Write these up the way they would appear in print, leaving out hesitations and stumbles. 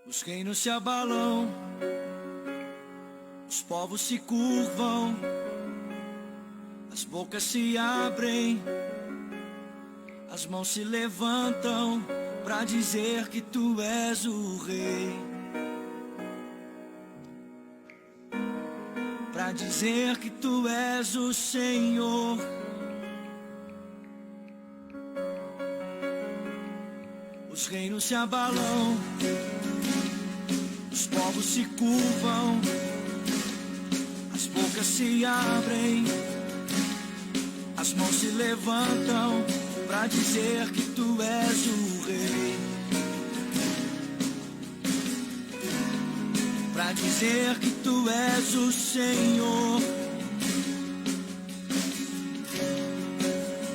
Os reinos se abalam, os povos se curvam, as bocas se abrem, as mãos se levantam pra dizer que tu és o rei, pra dizer que tu és o Senhor. Os reinos se abalam, os povos se curvam, as bocas se abrem, as mãos se levantam pra dizer que tu és o rei, pra dizer que tu és o Senhor.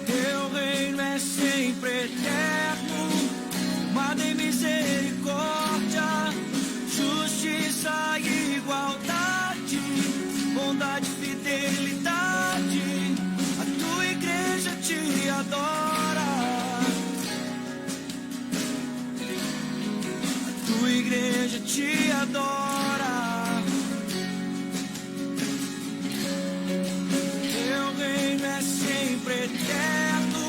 Teu reino é sempre eterno, amado em misericórdia, justiça e igualdade, bondade e fidelidade. A tua igreja te adora, a tua igreja te adora. Teu reino é sempre eterno,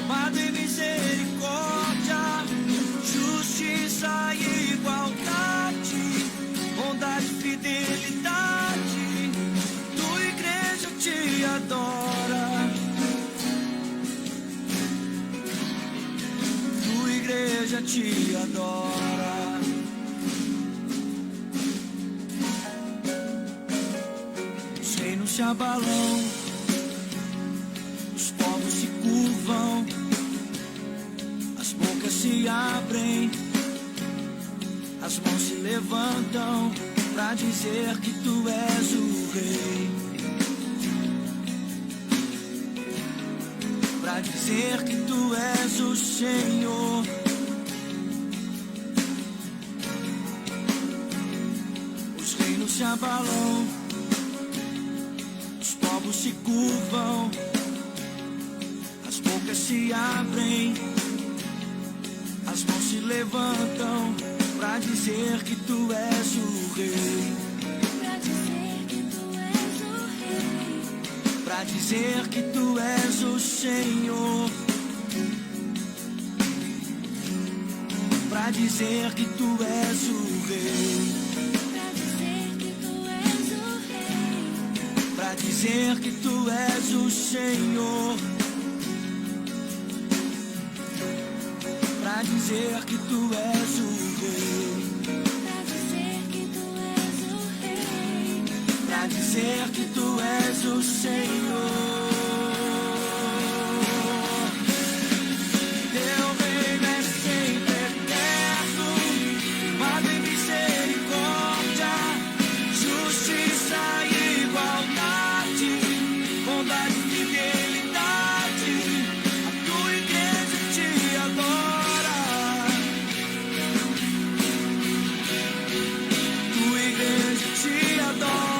amado em misericórdia, justiça e igualdade, bondade e fidelidade. Tua igreja te adora, tua igreja te adora. Os reinos se abalam, os povos se curvam, as bocas se abrem, as mãos se levantam pra dizer que tu és o rei, pra dizer que tu és o Senhor. Os reinos se abalam, os povos se curvam, as bocas se abrem, as mãos se levantam pra dizer que tu és o rei, pra dizer que tu és o rei, pra dizer que tu és o Senhor, pra dizer que tu és o rei, pra dizer que tu és o rei, pra dizer que tu és o Senhor, pra dizer que tu és o rei, pra dizer que tu és pra dizer que tu és o rei, o Senhor. Teu reino é sempre eterno, amado em misericórdia, justiça e igualdade, bondade e fidelidade. A tua igreja te adora, tua igreja te adora.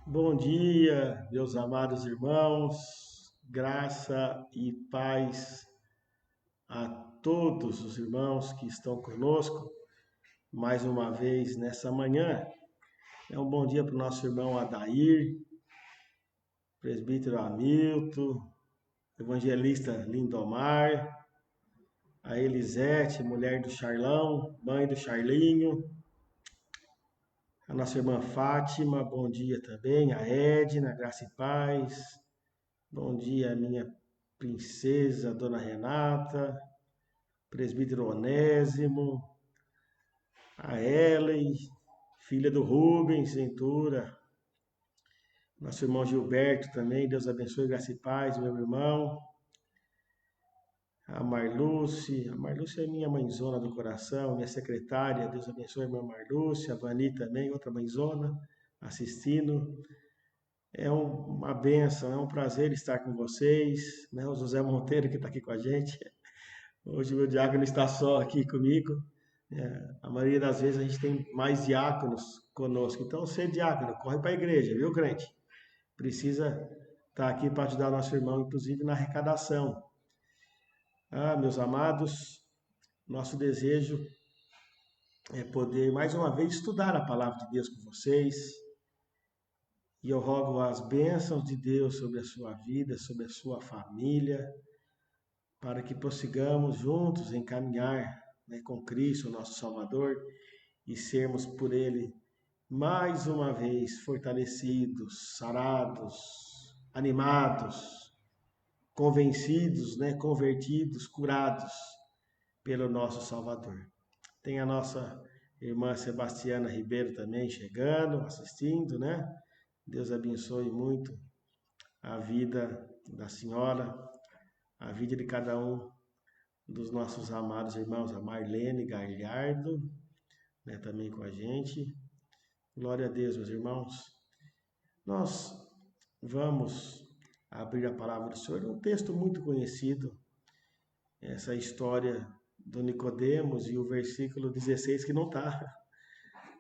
Bom dia, meus amados irmãos, graça e paz a todos os irmãos que estão conosco mais uma vez nessa manhã. É um bom dia para o nosso irmão Adair, presbítero Hamilton, evangelista Lindomar, a Elisete, mulher do Charlão, mãe do Charlinho, a nossa irmã Fátima, bom dia também, a Edna, graça e paz. Bom dia, minha princesa, Dona Renata, presbítero Onésimo, a Ellen, filha do Rubens Ventura, nosso irmão Gilberto também, Deus abençoe, graça e paz, meu irmão. A Marluce é minha mãezona do coração, minha secretária, Deus abençoe, minha Marluce, a Vani também, outra mãezona, assistindo. É uma benção, é um prazer estar com vocês, né? O José Monteiro que está aqui com a gente. Hoje o meu diácono está só aqui comigo. A maioria das vezes a gente tem mais diáconos conosco. Então, ser diácono, corre para a igreja, viu, crente? Precisa estar aqui para ajudar nosso irmão, inclusive na arrecadação. Meus amados, nosso desejo é poder mais uma vez estudar a palavra de Deus com vocês. E eu rogo as bênçãos de Deus sobre a sua vida, sobre a sua família, para que prossigamos juntos em caminhar, né, com Cristo, nosso Salvador, e sermos por Ele mais uma vez fortalecidos, sarados, animados, convencidos, né, convertidos, curados pelo nosso Salvador. Tem a nossa irmã Sebastiana Ribeiro também chegando, assistindo, né? Deus abençoe muito a vida da senhora, a vida de cada um dos nossos amados irmãos, a Marlene Galhardo, né, também com a gente. Glória a Deus, meus irmãos. Nós vamos abrir a palavra do Senhor, um texto muito conhecido, essa história do Nicodemos e o versículo 16 que não está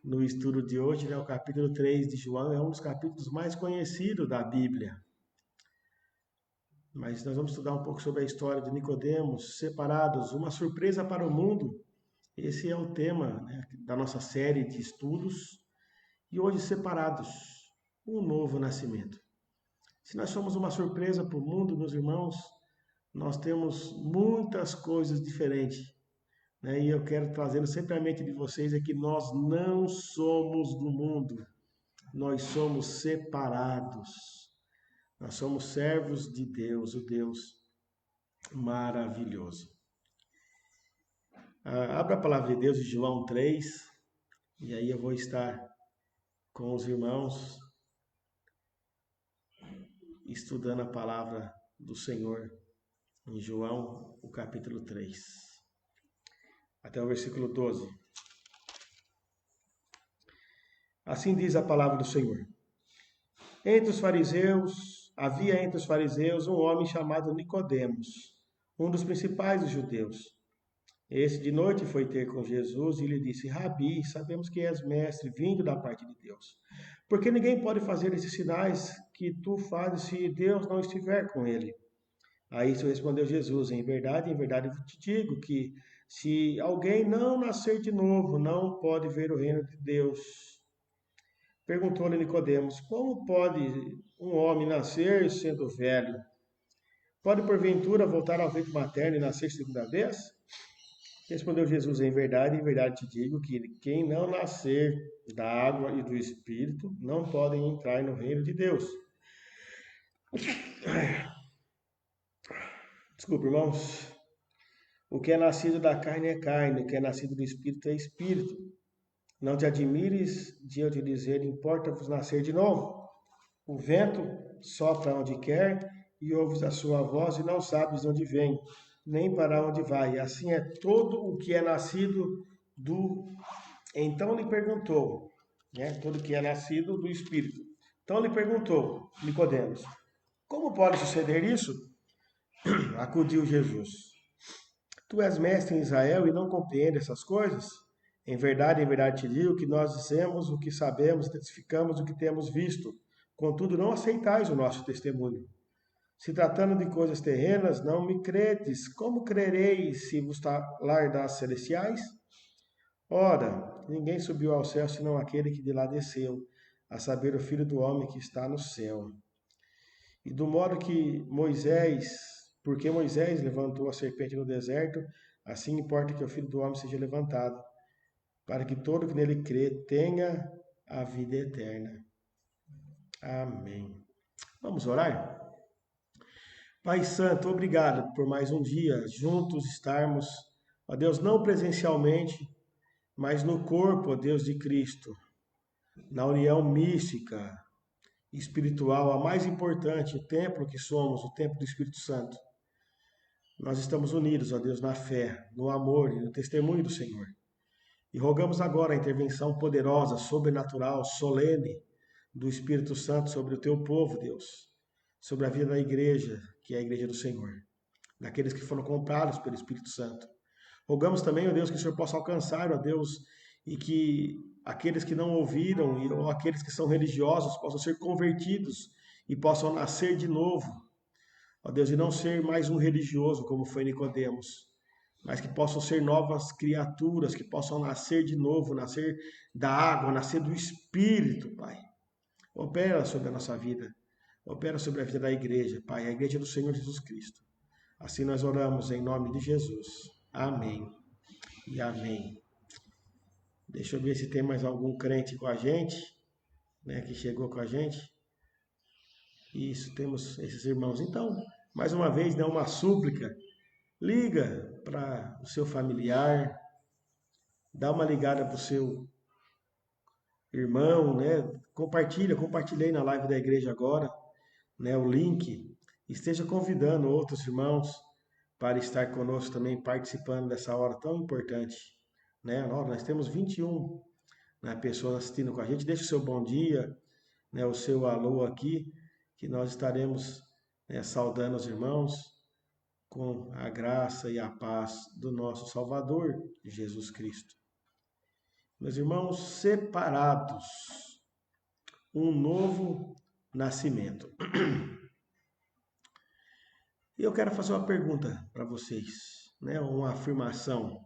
no estudo de hoje, né? O capítulo 3 de João é um dos capítulos mais conhecidos da Bíblia. Mas nós vamos estudar um pouco sobre a história de Nicodemos, separados, uma surpresa para o mundo. Esse é o tema, né, da nossa série de estudos. E hoje, separados, um novo nascimento. Se nós somos uma surpresa para o mundo, meus irmãos, nós temos muitas coisas diferentes, né? E eu quero trazer sempre à mente de vocês é que nós não somos do mundo, nós somos separados. Nós somos servos de Deus, o Deus maravilhoso. Abra a palavra de Deus em João 3, e aí eu vou estar com os irmãos estudando a palavra do Senhor em João, o capítulo 3, até o versículo 12. Assim diz a palavra do Senhor. Havia entre os fariseus um homem chamado Nicodemos, um dos principais dos judeus. Esse de noite foi ter com Jesus e lhe disse: Rabi, sabemos que és mestre, vindo da parte de Deus. Porque ninguém pode fazer esses sinais que tu fazes se Deus não estiver com ele. A isso respondeu Jesus: em verdade eu te digo que se alguém não nascer de novo, não pode ver o reino de Deus. Perguntou-lhe Nicodemos: como pode um homem nascer sendo velho? Pode porventura voltar ao ventre materno e nascer segunda vez? Respondeu Jesus: em verdade te digo que quem não nascer da água e do Espírito não pode entrar no reino de Deus. Desculpe, irmãos. O que é nascido da carne é carne, o que é nascido do Espírito é Espírito. Não te admires de eu te dizer: importa-vos nascer de novo. O vento sopra onde quer e ouves a sua voz e não sabes de onde vem, nem para onde vai. Assim é todo o que é nascido do... Então lhe perguntou, né? Todo o que é nascido do Espírito. Então lhe perguntou Nicodemos: como pode suceder isso? Acudiu Jesus: tu és mestre em Israel e não compreende essas coisas? Em verdade te digo que nós dizemos o que sabemos, testificamos o que temos visto, contudo não aceitais o nosso testemunho. Se tratando de coisas terrenas, não me credes. Como crereis se vos falar das celestiais? Ora, ninguém subiu ao céu senão aquele que de lá desceu, a saber, o Filho do Homem que está no céu. E do modo que porque Moisés levantou a serpente no deserto, assim importa que o Filho do Homem seja levantado, para que todo que nele crê tenha a vida eterna. Amém. Vamos orar? Pai Santo, obrigado por mais um dia juntos estarmos, ó Deus, não presencialmente, mas no corpo, ó Deus, de Cristo, na união mística, espiritual, a mais importante, o templo que somos, o templo do Espírito Santo. Nós estamos unidos, ó Deus, na fé, no amor e no testemunho do Senhor. E rogamos agora a intervenção poderosa, sobrenatural, solene do Espírito Santo sobre o teu povo, Deus, sobre a vida da igreja, que é a igreja do Senhor, daqueles que foram comprados pelo Espírito Santo. Rogamos também, ó Deus, que o Senhor possa alcançar, ó Deus, e que aqueles que não ouviram, ou aqueles que são religiosos, possam ser convertidos e possam nascer de novo, ó Deus, e não ser mais um religioso, como foi Nicodemos, mas que possam ser novas criaturas, que possam nascer de novo, nascer da água, nascer do Espírito, Pai. Opera sobre a nossa vida, opera sobre a vida da igreja, Pai, a igreja do Senhor Jesus Cristo. Assim nós oramos em nome de Jesus. Amém e amém. Deixa eu ver se tem mais algum crente com a gente, né, que chegou com a gente. Isso, temos esses irmãos. Então, mais uma vez, né, uma súplica. Liga para o seu familiar, dá uma ligada para o seu irmão, né? Compartilhei na live da igreja agora, né, o link. Esteja convidando outros irmãos para estar conosco também, participando dessa hora tão importante, né? Nós temos 21, né, pessoas assistindo com a gente. Deixe o seu bom dia, né, o seu alô aqui, que nós estaremos, né, saudando os irmãos com a graça e a paz do nosso Salvador, Jesus Cristo. Meus irmãos, separados, um novo nascimento. E eu quero fazer uma pergunta para vocês, né? Uma afirmação.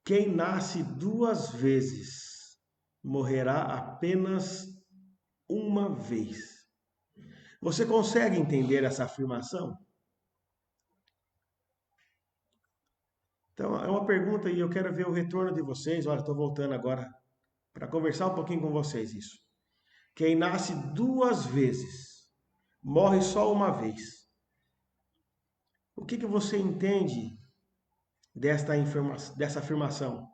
Quem nasce 2 vezes morrerá apenas uma vez. Você consegue entender essa afirmação? Então, é uma pergunta e eu quero ver o retorno de vocês. Olha, estou voltando agora para conversar um pouquinho com vocês isso. Quem nasce 2 vezes morre só uma vez. O que você entende dessa afirmação?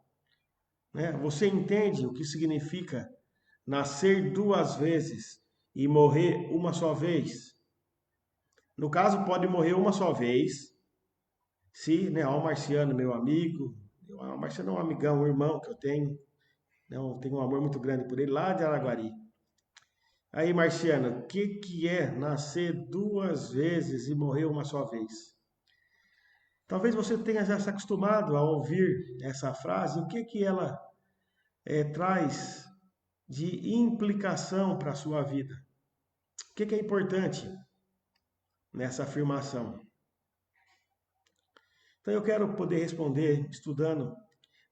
Né? Você entende o que significa nascer 2 vezes e morrer uma só vez? No caso, pode morrer uma só vez, se, né, o Marciano, meu amigo, o Marciano é um amigão, um irmão que eu tenho, né, eu tenho um amor muito grande por ele, lá de Araguari. Aí, Marciano, o que é nascer 2 vezes e morrer uma só vez? Talvez você tenha já se acostumado a ouvir essa frase. O que ela traz de implicação para a sua vida? O que é importante nessa afirmação? Então eu quero poder responder estudando,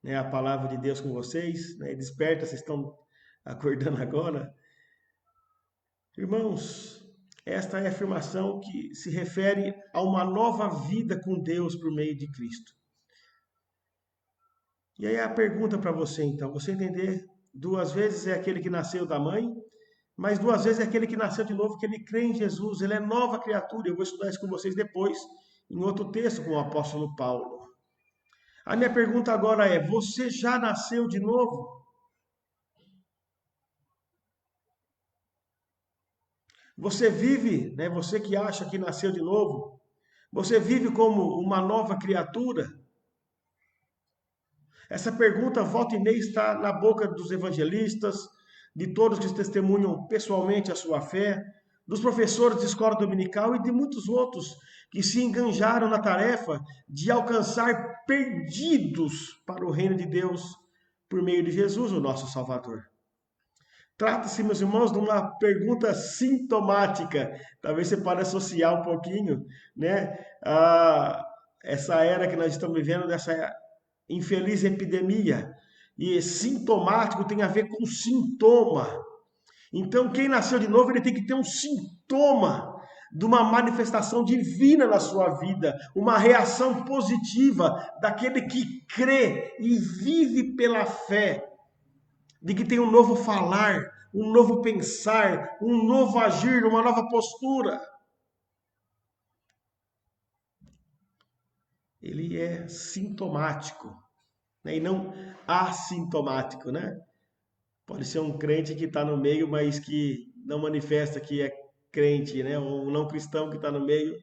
né, a palavra de Deus com vocês. Né, desperta, vocês estão acordando agora. Irmãos, esta é a afirmação que se refere a uma nova vida com Deus por meio de Cristo. E aí a pergunta para você, então, você entender, 2 vezes é aquele que nasceu da mãe, mas 2 vezes é aquele que nasceu de novo, que ele crê em Jesus, ele é nova criatura. Eu vou estudar isso com vocês depois, em outro texto com o apóstolo Paulo. A minha pergunta agora é, você já nasceu de novo? Você vive, né, você que acha que nasceu de novo, você vive como uma nova criatura? Essa pergunta, volta e meia, está na boca dos evangelistas, de todos que testemunham pessoalmente a sua fé, dos professores de escola dominical e de muitos outros que se enganjaram na tarefa de alcançar perdidos para o reino de Deus por meio de Jesus, o nosso Salvador. Trata-se, meus irmãos, de uma pergunta sintomática. Talvez você pode associar um pouquinho, né, a essa era que nós estamos vivendo, dessa infeliz epidemia. E sintomático tem a ver com sintoma. Então, quem nasceu de novo, ele tem que ter um sintoma de uma manifestação divina na sua vida, uma reação positiva daquele que crê e vive pela fé, de que tem um novo falar, um novo pensar, um novo agir, uma nova postura. Ele é sintomático, né? E não assintomático, né? Pode ser um crente que está no meio, mas que não manifesta que é crente, né? Ou um não cristão que está no meio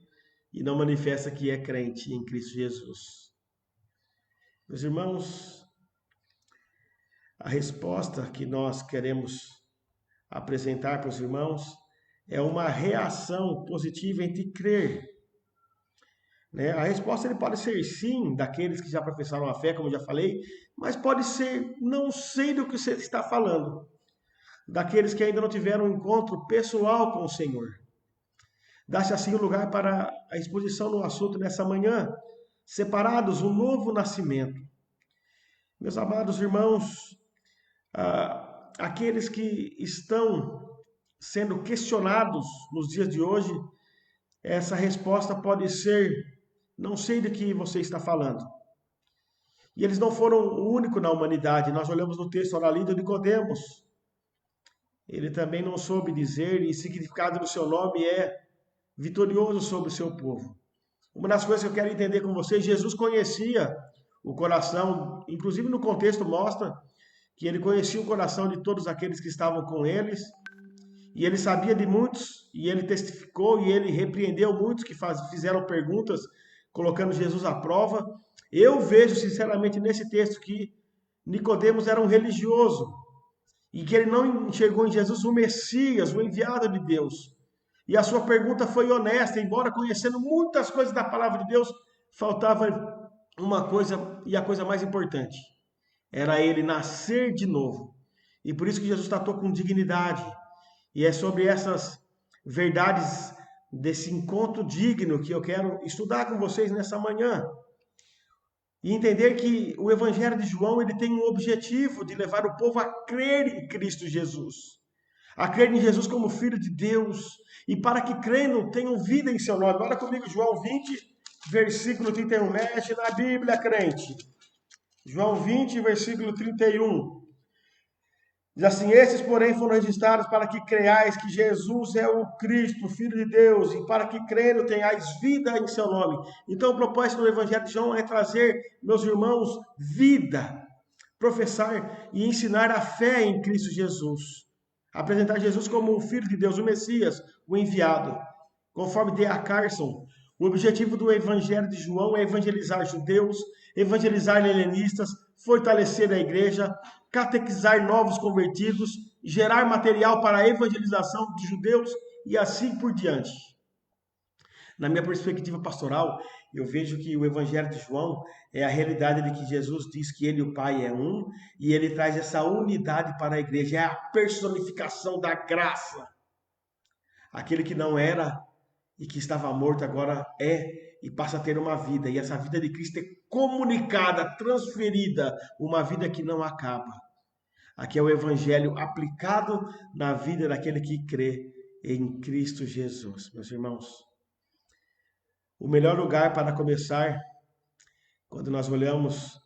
e não manifesta que é crente em Cristo Jesus. Meus irmãos, a resposta que nós queremos apresentar para os irmãos é uma reação positiva entre crer, né? A resposta ele pode ser sim, daqueles que já professaram a fé, como eu já falei, mas pode ser não sei do que você está falando, daqueles que ainda não tiveram um encontro pessoal com o Senhor. Dá-se assim o lugar para a exposição no assunto nessa manhã, separados, um novo nascimento. Meus amados irmãos, aqueles que estão sendo questionados nos dias de hoje, essa resposta pode ser: não sei do que você está falando. E eles não foram o único na humanidade. Nós olhamos no texto ora lido de Nicodemos. Ele também não soube dizer, e o significado do seu nome é vitorioso sobre o seu povo. Uma das coisas que eu quero entender com vocês, Jesus conhecia o coração, inclusive no contexto mostra que ele conhecia o coração de todos aqueles que estavam com eles, e ele sabia de muitos, e ele testificou, e ele repreendeu muitos que fizeram perguntas, colocando Jesus à prova. Eu vejo, sinceramente, nesse texto que Nicodemos era um religioso, e que ele não enxergou em Jesus o Messias, o enviado de Deus. E a sua pergunta foi honesta, embora conhecendo muitas coisas da palavra de Deus, faltava uma coisa, e a coisa mais importante, era ele nascer de novo. E por isso que Jesus tratou com dignidade. E é sobre essas verdades desse encontro digno que eu quero estudar com vocês nessa manhã. E entender que o Evangelho de João ele tem um objetivo de levar o povo a crer em Cristo Jesus. A crer em Jesus como Filho de Deus. E para que crendo tenham vida em seu nome. Olha comigo, João 20, versículo 31. Mexe na Bíblia, crente. João 20, versículo 31. Diz assim: esses, porém, foram registrados para que creiais que Jesus é o Cristo, o Filho de Deus, e para que crendo tenhais vida em seu nome. Então, o propósito do Evangelho de João é trazer, meus irmãos, vida, professar e ensinar a fé em Cristo Jesus. Apresentar Jesus como o Filho de Deus, o Messias, o enviado. Conforme D.A. Carson, o objetivo do Evangelho de João é evangelizar judeus, evangelizar helenistas, fortalecer a igreja, catequizar novos convertidos, gerar material para a evangelização de judeus e assim por diante. Na minha perspectiva pastoral, eu vejo que o Evangelho de João é a realidade de que Jesus diz que ele e o Pai é um, e ele traz essa unidade para a igreja, é a personificação da graça. Aquele que não era e que estava morto agora é e passa a ter uma vida, e essa vida de Cristo é comunicada, transferida, uma vida que não acaba. Aqui é o Evangelho aplicado na vida daquele que crê em Cristo Jesus. Meus irmãos, o melhor lugar para começar, quando nós olhamos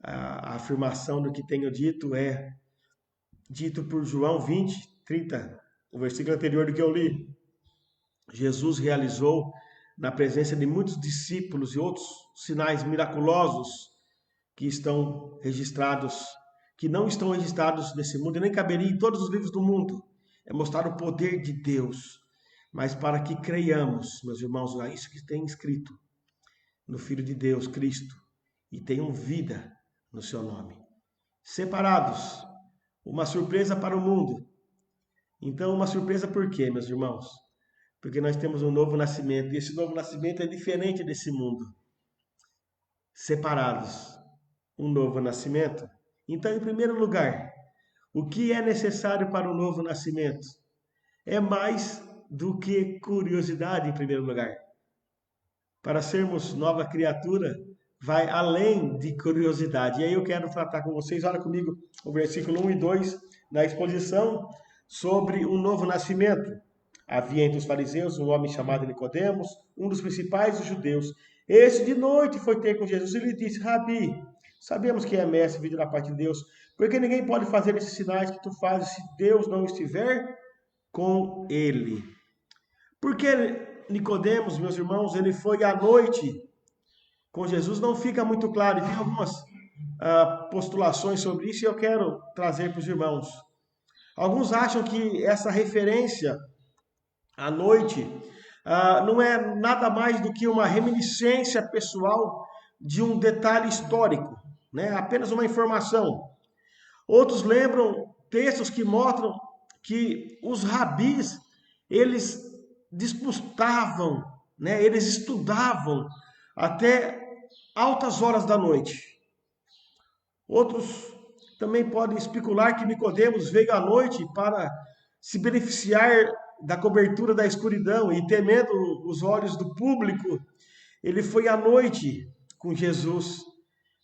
a afirmação do que tenho dito, é dito por João 20, 30, o versículo anterior do que eu li. Jesus realizou na presença de muitos discípulos e outros sinais miraculosos que estão registrados, que não estão registrados nesse mundo e nem caberia em todos os livros do mundo. É mostrar o poder de Deus, mas para que creiamos, meus irmãos, é isso que tem escrito no Filho de Deus, Cristo, e tenham vida no seu nome. Separados, uma surpresa para o mundo. Então, uma surpresa por quê, meus irmãos? Porque nós temos um novo nascimento, e esse novo nascimento é diferente desse mundo. Separados, um novo nascimento. Então, em primeiro lugar, O que é necessário para o novo nascimento? É mais do que curiosidade, em primeiro lugar. Para sermos nova criatura, vai além de curiosidade. E aí eu quero tratar com vocês, olha comigo o versículo 1 e 2 na exposição sobre o novo nascimento. Havia entre os fariseus um homem chamado Nicodemos, um dos principais dos judeus. Este de noite foi ter com Jesus e lhe disse: Rabi, sabemos que é mestre vindo da parte de Deus, porque ninguém pode fazer esses sinais que tu fazes se Deus não estiver com ele. Porque Nicodemos, meus irmãos, ele foi à noite com Jesus, não fica muito claro, e tem algumas postulações sobre isso e eu quero trazer para os irmãos. Alguns acham que essa referência à noite não é nada mais do que uma reminiscência pessoal de um detalhe histórico, né? Apenas uma informação. Outros lembram textos que mostram que os rabis, eles disputavam, né? Eles estudavam até altas horas da noite. Outros também podem especular que Nicodemos veio à noite para se beneficiar da cobertura da escuridão e temendo os olhos do público, ele foi à noite com Jesus,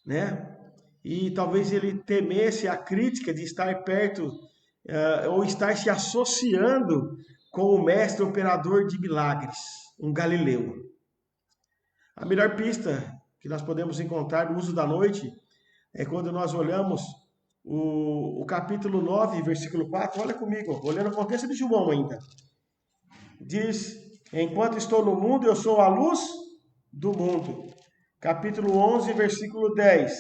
né? E talvez ele temesse a crítica de estar perto ou estar se associando com o mestre operador de milagres, um galileu. A melhor pista que nós podemos encontrar no uso da noite é quando nós olhamos o capítulo 9, versículo 4. Olha comigo, olhando o contexto de João ainda. Diz: enquanto estou no mundo, eu sou a luz do mundo. Capítulo 11, versículo 10.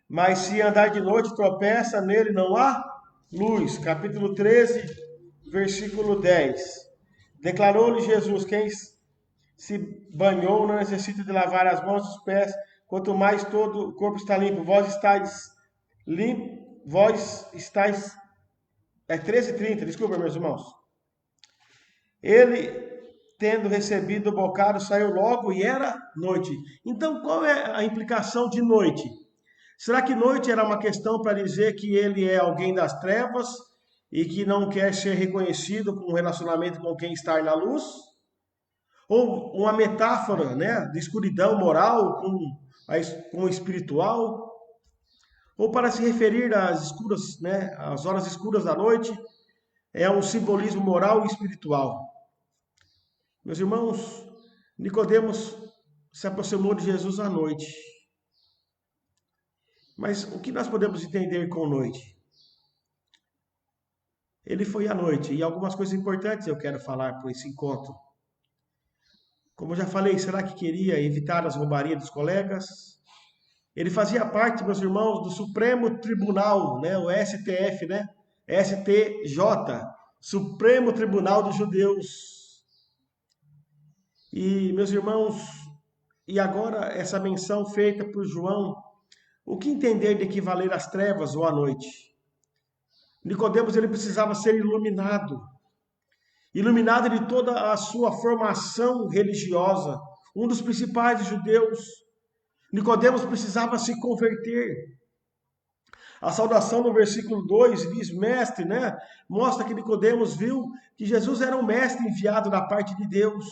Mas se andar de noite, tropeça, nele não há luz. Capítulo 13, versículo 10. Declarou-lhe Jesus: quem se banhou não necessita de lavar as mãos e os pés, quanto mais todo o corpo está limpo. Vós estáis limpo, vós estáis... É 13h30, desculpa, meus irmãos. Ele, tendo recebido o bocado, saiu logo e era noite. Então, qual é a implicação de noite? Será que noite era uma questão para dizer que ele é alguém das trevas e que não quer ser reconhecido com um relacionamento com quem está na luz? Ou uma metáfora, né, de escuridão moral com o espiritual? Ou para se referir às escuras, né, às horas escuras da noite, é um simbolismo moral e espiritual. Meus irmãos, Nicodemos se aproximou de Jesus à noite. Mas o que nós podemos entender com noite? Ele foi à noite, e algumas coisas importantes eu quero falar por esse encontro. Como eu já falei, será que queria evitar as roubarias dos colegas? Ele fazia parte, meus irmãos, do Supremo Tribunal, né? O STF, né? STJ, Supremo Tribunal dos Judeus. E, meus irmãos, e agora essa menção feita por João, o que entender de equivaler às trevas ou à noite? Nicodemos, ele precisava ser iluminado de toda a sua formação religiosa, um dos principais judeus. Nicodemos precisava se converter. A saudação no versículo 2 diz mestre, né? Mostra que Nicodemos viu que Jesus era um mestre enviado da parte de Deus.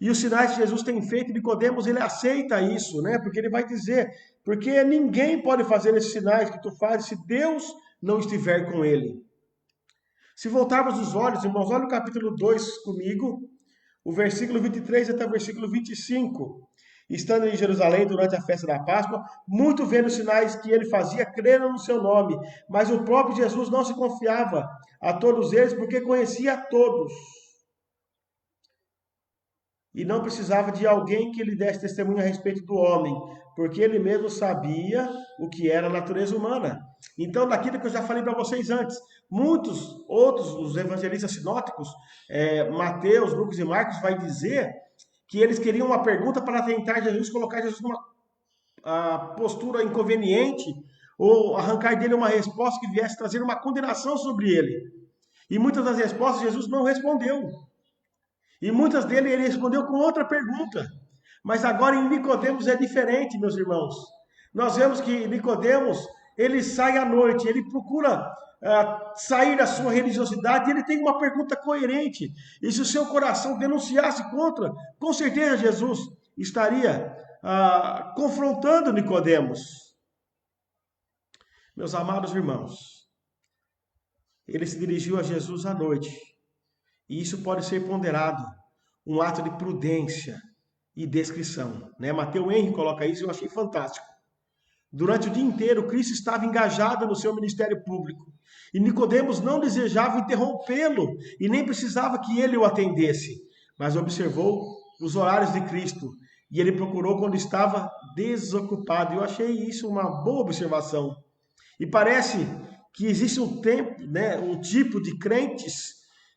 E os sinais que Jesus tem feito, Nicodemos, ele aceita isso, né? Porque ele vai dizer, porque ninguém pode fazer esses sinais que tu fazes se Deus não estiver com ele. Se voltarmos os olhos, irmãos, olha o capítulo 2 comigo, o versículo 23 até o versículo 25. Estando em Jerusalém durante a festa da Páscoa, muito vendo os sinais que ele fazia, creram no seu nome. Mas o próprio Jesus não se confiava a todos eles, porque conhecia a todos. E não precisava de alguém que lhe desse testemunho a respeito do homem, porque ele mesmo sabia o que era a natureza humana. Então, daquilo que eu já falei para vocês antes, muitos outros, os evangelistas sinóticos, Mateus, Lucas e Marcos, vai dizer que eles queriam uma pergunta para tentar Jesus, colocar Jesus numa postura inconveniente, ou arrancar dele uma resposta que viesse trazer uma condenação sobre ele. E muitas das respostas Jesus não respondeu. E muitas dele ele respondeu com outra pergunta. Mas agora em Nicodemos é diferente, meus irmãos. Nós vemos que Nicodemos, ele sai à noite, ele procura sair da sua religiosidade, e ele tem uma pergunta coerente. E se o seu coração denunciasse contra, com certeza Jesus estaria confrontando Nicodemos. Meus amados irmãos, ele se dirigiu a Jesus à noite, e isso pode ser ponderado, um ato de prudência e descrição, né? Mateus Henry coloca isso e eu achei fantástico. Durante o dia inteiro, Cristo estava engajado no seu ministério público, e Nicodemos não desejava interrompê-lo e nem precisava que ele o atendesse, mas observou os horários de Cristo e ele procurou quando estava desocupado. Eu achei isso uma boa observação. E parece que existe um tempo, né, um tipo de crentes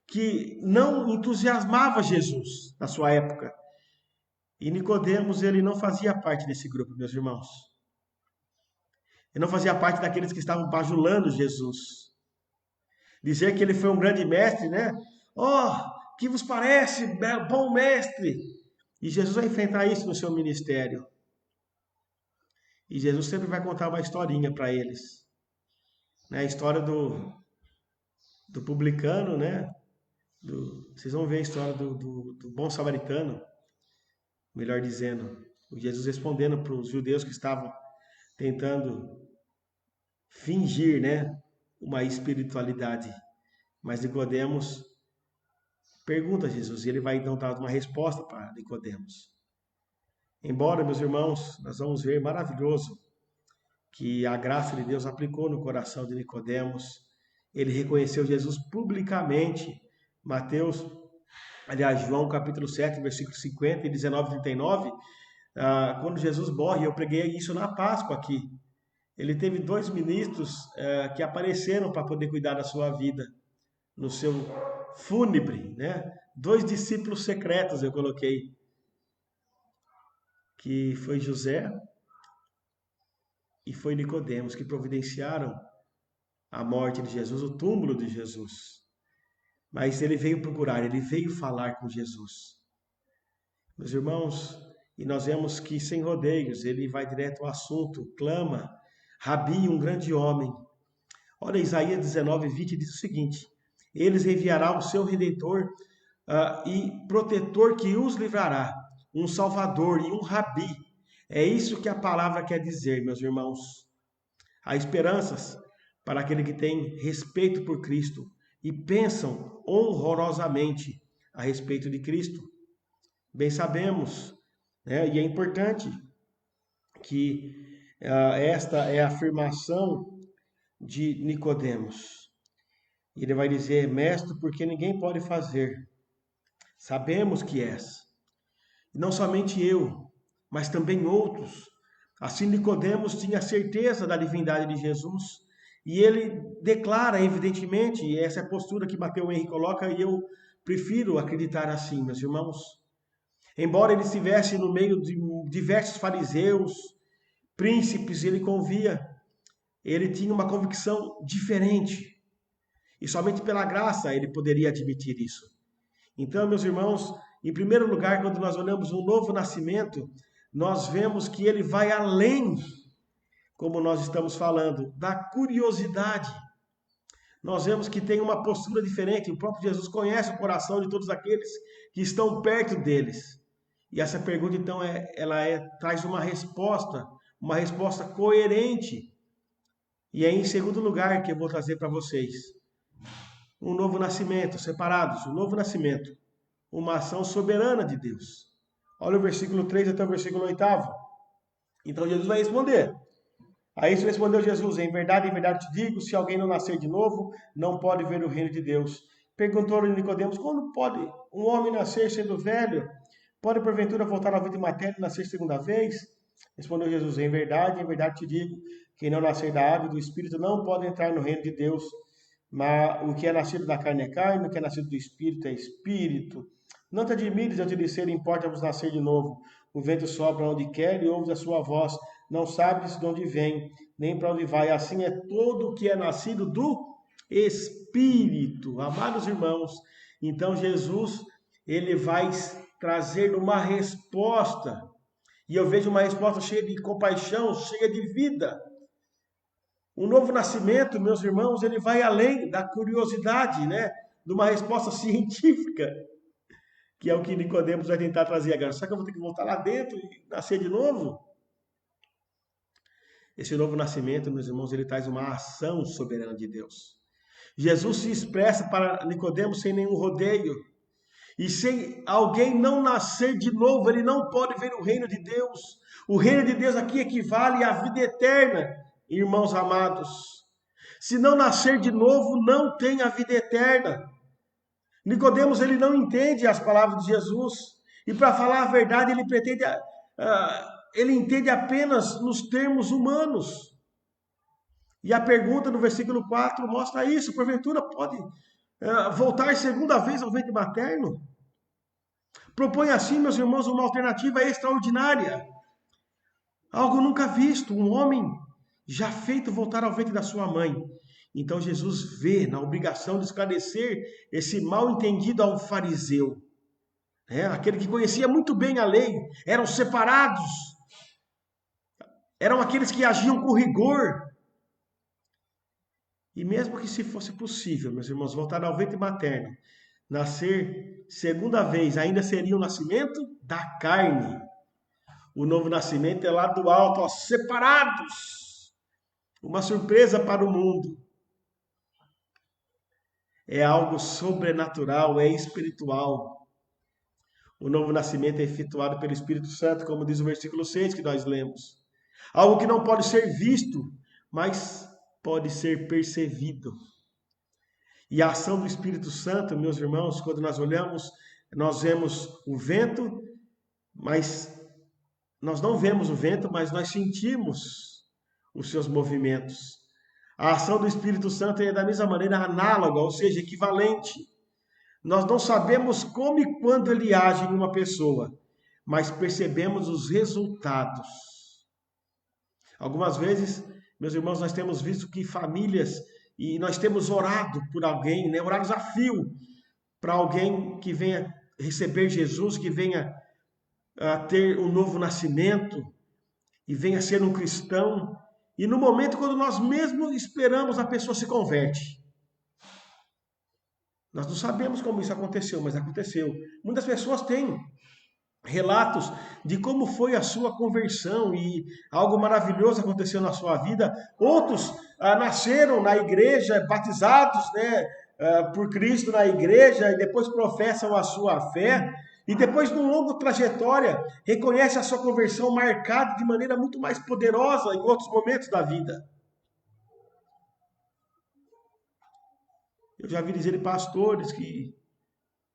que não entusiasmava Jesus na sua época. E Nicodemos, ele não fazia parte desse grupo, meus irmãos. Ele não fazia parte daqueles que estavam bajulando Jesus. Dizer que ele foi um grande mestre, né? Que vos parece, bom mestre? E Jesus vai enfrentar isso no seu ministério. E Jesus sempre vai contar uma historinha para eles. Né? A história do publicano, né? Vocês vão ver a história do bom samaritano, melhor dizendo. O Jesus respondendo para os judeus que estavam tentando fingir, né, uma espiritualidade. Mas Nicodemos pergunta a Jesus e ele vai então dar uma resposta para Nicodemos. Embora, meus irmãos, nós vamos ver maravilhoso que a graça de Deus aplicou no coração de Nicodemos. Ele reconheceu Jesus publicamente. João capítulo 7, versículo 50 e 19 e 39, quando Jesus morre, eu preguei isso na Páscoa aqui. Ele teve 2 ministros que apareceram para poder cuidar da sua vida, no seu fúnebre, né? 2 discípulos secretos eu coloquei, que foi José e foi Nicodemos, que providenciaram a morte de Jesus, o túmulo de Jesus. Mas ele veio procurar, ele veio falar com Jesus. Meus irmãos, e nós vemos que sem rodeios, ele vai direto ao assunto, clama, Rabi, um grande homem. Olha, Isaías 19, 20 diz o seguinte: eles enviará o seu Redentor e protetor que os livrará, um Salvador e um Rabi. É isso que a palavra quer dizer, meus irmãos. Há esperanças para aquele que tem respeito por Cristo e pensam honrosamente a respeito de Cristo. Bem sabemos, né, e é importante que esta é a afirmação de Nicodemos. Ele vai dizer: mestre, porque ninguém pode fazer. Sabemos que és. E não somente eu, mas também outros. Assim Nicodemos tinha certeza da divindade de Jesus. E ele declara, evidentemente, essa é a postura que Mateus Henry coloca, e eu prefiro acreditar assim, meus irmãos. Embora ele estivesse no meio de diversos fariseus, príncipes, ele tinha uma convicção diferente. E somente pela graça ele poderia admitir isso. Então, meus irmãos, em primeiro lugar, quando nós olhamos um novo nascimento, nós vemos que ele vai além, como nós estamos falando, da curiosidade. Nós vemos que tem uma postura diferente. O próprio Jesus conhece o coração de todos aqueles que estão perto deles. E essa pergunta, então, traz uma resposta coerente. E é em segundo lugar que eu vou trazer para vocês um novo nascimento, separados, um novo nascimento, uma ação soberana de Deus. Olha o versículo 3 até o versículo 8. Então Jesus vai responder. A isso respondeu Jesus: em verdade te digo, se alguém não nascer de novo, não pode ver o reino de Deus. Perguntou-lhe Nicodemos: quando pode um homem nascer sendo velho? Pode porventura voltar à vida materna e nascer segunda vez? Respondeu Jesus: em verdade te digo, quem não nascer da água e do Espírito não pode entrar no reino de Deus. Mas o que é nascido da carne é carne, o que é nascido do Espírito é Espírito. Não te admires, eu te disser, importa-vos nascer de novo. O vento sopra onde quer e ouves a sua voz. Não sabes de onde vem, nem para onde vai. Assim é todo o que é nascido do Espírito. Amados irmãos, então Jesus, ele vai trazer uma resposta. E eu vejo uma resposta cheia de compaixão, cheia de vida. O novo nascimento, meus irmãos, ele vai além da curiosidade, né? De uma resposta científica, que é o que Nicodemos vai tentar trazer agora. Será que eu vou ter que voltar lá dentro e nascer de novo? Esse novo nascimento, meus irmãos, ele traz uma ação soberana de Deus. Jesus se expressa para Nicodemos sem nenhum rodeio. E se alguém não nascer de novo, ele não pode ver o reino de Deus. O reino de Deus aqui equivale à vida eterna, irmãos amados. Se não nascer de novo, não tem a vida eterna. Nicodemos, ele não entende as palavras de Jesus. E para falar a verdade, ele entende apenas nos termos humanos. E a pergunta no versículo 4 mostra isso. Porventura pode voltar segunda vez ao ventre materno? Propõe assim, meus irmãos, uma alternativa extraordinária. Algo nunca visto, um homem já feito voltar ao ventre da sua mãe. Então Jesus vê na obrigação de esclarecer esse mal entendido ao fariseu. Aquele que conhecia muito bem a lei, eram separados, eram aqueles que agiam com rigor. E mesmo que se fosse possível, meus irmãos, voltar ao ventre materno, nascer segunda vez, ainda seria o nascimento da carne. O novo nascimento é lá do alto, separados. Uma surpresa para o mundo. É algo sobrenatural, é espiritual. O novo nascimento é efetuado pelo Espírito Santo, como diz o versículo 6 que nós lemos. Algo que não pode ser visto, mas pode ser percebido. E a ação do Espírito Santo, meus irmãos, quando nós olhamos, nós vemos o vento, mas nós não vemos o vento, mas nós sentimos os seus movimentos. A ação do Espírito Santo é da mesma maneira análoga, ou seja, equivalente. Nós não sabemos como e quando ele age em uma pessoa, mas percebemos os resultados. Algumas vezes, meus irmãos, nós temos visto que famílias, e nós temos orado por alguém, né? Orado a fio para alguém que venha receber Jesus, que venha ter um novo nascimento e venha ser um cristão. E no momento quando nós mesmo esperamos, a pessoa se converte. Nós não sabemos como isso aconteceu, mas aconteceu. Muitas pessoas têm relatos de como foi a sua conversão e algo maravilhoso aconteceu na sua vida. Outros nasceram na igreja, batizados, por Cristo na igreja, e depois professam a sua fé. E depois, numa longa trajetória, reconhece a sua conversão marcada de maneira muito mais poderosa em outros momentos da vida. Eu já vi dizer de pastores que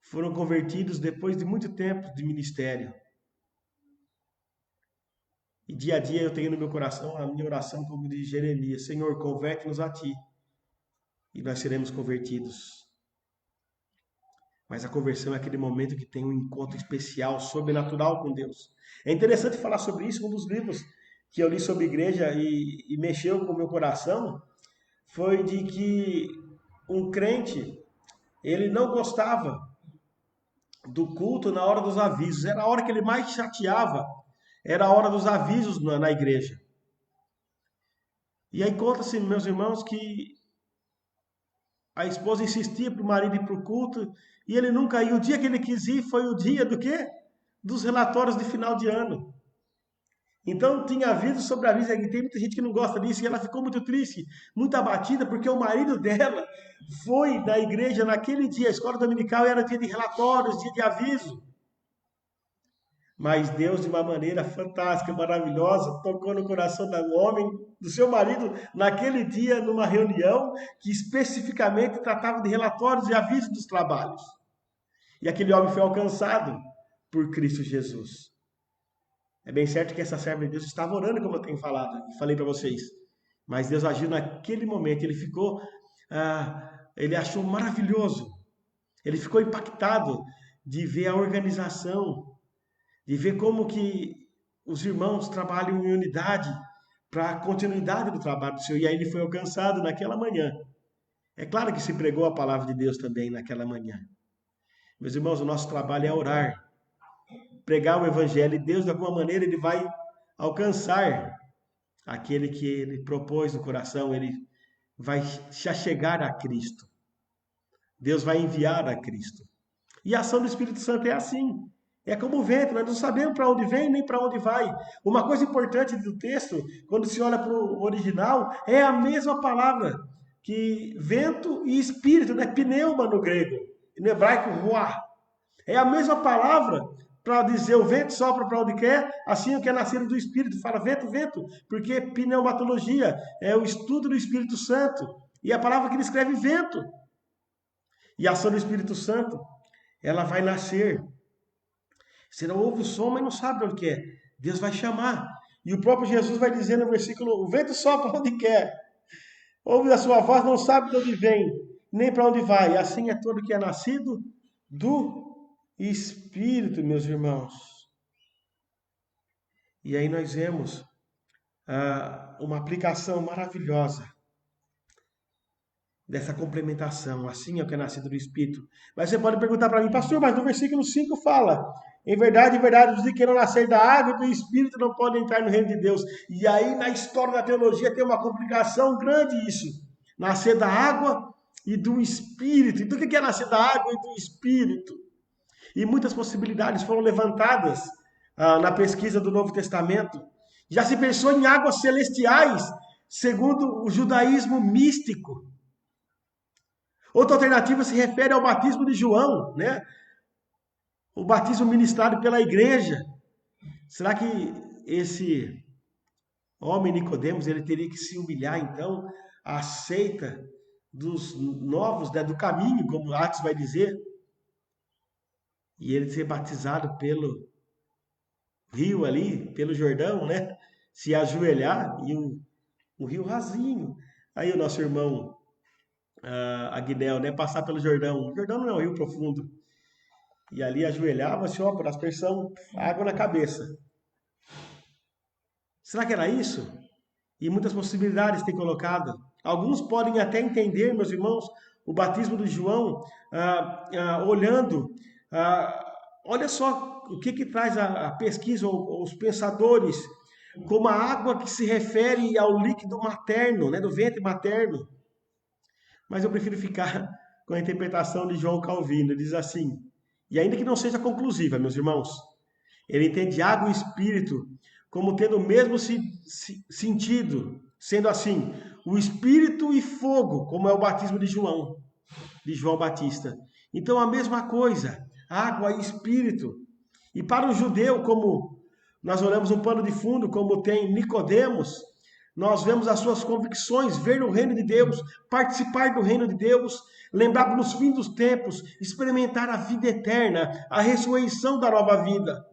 foram convertidos depois de muito tempo de ministério. E dia a dia eu tenho no meu coração a minha oração como de Jeremias: Senhor, converte-nos a Ti, e nós seremos convertidos. Mas a conversão é aquele momento que tem um encontro especial, sobrenatural com Deus. É interessante falar sobre isso. Um dos livros que eu li sobre igreja e mexeu com o meu coração foi de que um crente, ele não gostava do culto na hora dos avisos. Era a hora que ele mais chateava, era a hora dos avisos na igreja. E aí conta-se, meus irmãos, que a esposa insistia para o marido ir para o culto e ele nunca ia. O dia que ele quis ir foi o dia do quê? Dos relatórios de final de ano. Então tinha aviso sobre aviso, e tem muita gente que não gosta disso, e ela ficou muito triste, muito abatida, porque o marido dela foi da igreja naquele dia, a escola dominical era dia de relatórios, dia de aviso. Mas Deus, de uma maneira fantástica, maravilhosa, tocou no coração do homem, do seu marido, naquele dia, numa reunião que especificamente tratava de relatórios e avisos dos trabalhos. E aquele homem foi alcançado por Cristo Jesus. É bem certo que essa serva de Deus estava orando, como eu tenho falado, e falei para vocês. Mas Deus agiu naquele momento, ele achou maravilhoso. Ele ficou impactado de ver a organização, de ver como que os irmãos trabalham em unidade para a continuidade do trabalho do Senhor. E aí ele foi alcançado naquela manhã. É claro que se pregou a palavra de Deus também naquela manhã. Meus irmãos, o nosso trabalho é orar. pregar o evangelho, e Deus, de alguma maneira, ele vai alcançar aquele que ele propôs no coração, ele vai se achegar a Cristo. Deus vai enviar a Cristo. E a ação do Espírito Santo é assim. É como o vento, nós não sabemos para onde vem nem para onde vai. Uma coisa importante do texto, quando se olha para o original, é a mesma palavra que vento e espírito, né? Pneuma no grego, no hebraico ruah. É a mesma palavra para dizer o vento sopra para onde quer, assim o que é nascido do Espírito. Fala vento, vento, porque pneumatologia é o estudo do Espírito Santo. E a palavra que descreve vento. E a ação do Espírito Santo, ela vai nascer. Você não ouve o som, mas não sabe de onde que é. Deus vai chamar. E o próprio Jesus vai dizer no versículo, o vento sopra onde quer. Ouve a sua voz, não sabe de onde vem, nem para onde vai. Assim é todo que é nascido do Espírito, meus irmãos. E aí nós vemos uma aplicação maravilhosa dessa complementação. Assim é o que é nascido do Espírito. Mas você pode perguntar para mim, pastor, mas no versículo 5 fala, em verdade, os que queiram nascer da água e do Espírito não podem entrar no reino de Deus. E aí na história da teologia tem uma complicação grande isso. Nascer da água e do Espírito. Então o que é nascer da água e do Espírito? E muitas possibilidades foram levantadas na pesquisa do Novo Testamento. Já se pensou em águas celestiais, segundo o judaísmo místico. Outra alternativa se refere ao batismo de João, né? O batismo ministrado pela igreja. Será que esse homem Nicodemos, ele teria que se humilhar então à seita dos novos, né, do caminho, como Atos vai dizer? E ele ser batizado pelo rio ali, pelo Jordão, né? Se ajoelhar e o rio rasinho. Aí o nosso irmão Aguinel, né? Passar pelo Jordão. O Jordão não é um rio profundo. E ali ajoelhava-se, ó, por aspersão, água na cabeça. Será que era isso? E muitas possibilidades tem colocado. Alguns podem até entender, meus irmãos, o batismo de João, olhando. Olha só o que traz a pesquisa, os pensadores, como a água que se refere ao líquido materno, né, do ventre materno. Mas eu prefiro ficar com a interpretação de João Calvino. Ele diz assim, e ainda que não seja conclusiva, meus irmãos, ele entende água e espírito como tendo o mesmo sentido, sendo assim, o espírito e fogo, como é o batismo de João Batista. Então a mesma coisa, água e espírito. E para o judeu, como nós olhamos um pano de fundo, como tem Nicodemos, nós vemos as suas convicções, ver o reino de Deus, participar do reino de Deus, lembrar nos fins dos tempos, experimentar a vida eterna, a ressurreição da nova vida.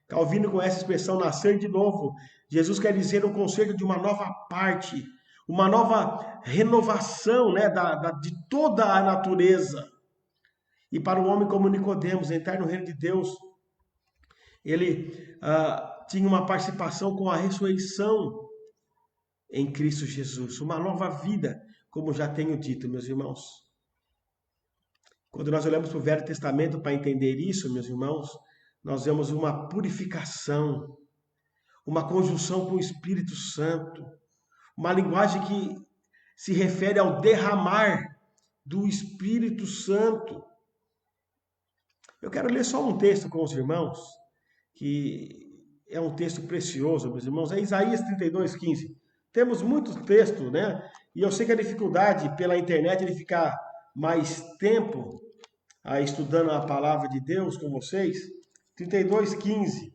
Calvino, com essa expressão, nascer de novo, Jesus quer dizer um conceito de uma nova parte, uma nova renovação, né, de toda a natureza. E para o homem como Nicodemos, entrar no reino de Deus, ele tinha uma participação com a ressurreição em Cristo Jesus, uma nova vida, como já tenho dito, meus irmãos. Quando nós olhamos para o Velho Testamento para entender isso, meus irmãos, nós vemos uma purificação, uma conjunção com o Espírito Santo, uma linguagem que se refere ao derramar do Espírito Santo. Eu quero ler só um texto com os irmãos, que é um texto precioso, meus irmãos, é Isaías 32:15. Temos muitos textos, né? E eu sei que a dificuldade pela internet é de ficar mais tempo estudando a palavra de Deus com vocês. 32:15.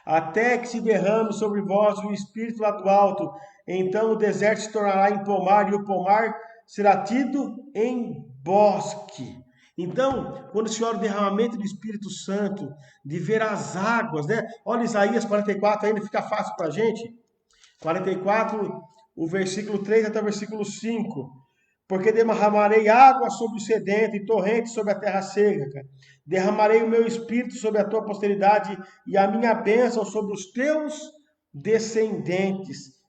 Até que se derrame sobre vós o Espírito lá do alto, então o deserto se tornará em pomar, e o pomar será tido em bosque. Então, quando se olha o derramamento do Espírito Santo, de ver as águas, né? Olha Isaías 44, ainda fica fácil para a gente. 44, o versículo 3 até o versículo 5. Porque derramarei água sobre o sedento e torrentes sobre a terra seca. Derramarei o meu espírito sobre a tua posteridade e a minha bênção sobre os teus descendentes.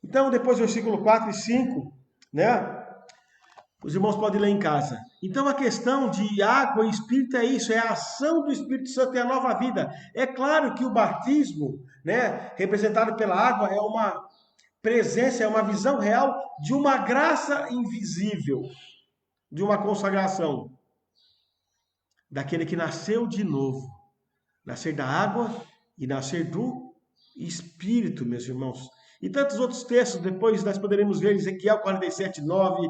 Então, depois do versículo 4 e 5, né? Os irmãos podem ler em casa. Então a questão de água e espírito é isso, é a ação do Espírito Santo, é a nova vida. É claro que o batismo, né, representado pela água, é uma presença, é uma visão real de uma graça invisível, de uma consagração, daquele que nasceu de novo, nascer da água e nascer do Espírito, meus irmãos. E tantos outros textos, depois nós poderemos ver Ezequiel 47, 9,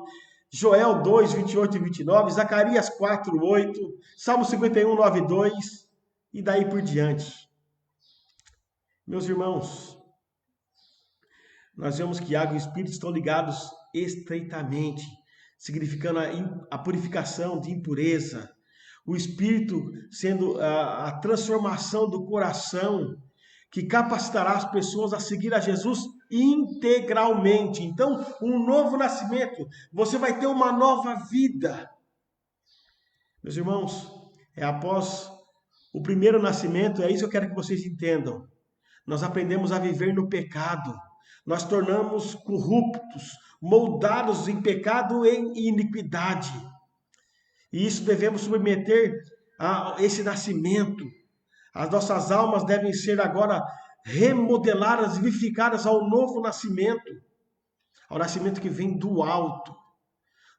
Joel 2, 28 e 29, Zacarias 4, 8, Salmo 51, 9, 2, e daí por diante. Meus irmãos, nós vemos que água e Espírito estão ligados estreitamente, significando a purificação de impureza, o Espírito sendo a transformação do coração, que capacitará as pessoas a seguir a Jesus integralmente. Então, um novo nascimento, você vai ter uma nova vida. Meus irmãos, é após o primeiro nascimento, é isso que eu quero que vocês entendam. Nós aprendemos a viver no pecado, nós tornamos corruptos, moldados em pecado e em iniquidade. E isso devemos submeter a esse nascimento. As nossas almas devem ser agora remodeladas, vivificadas ao novo nascimento, ao nascimento que vem do alto,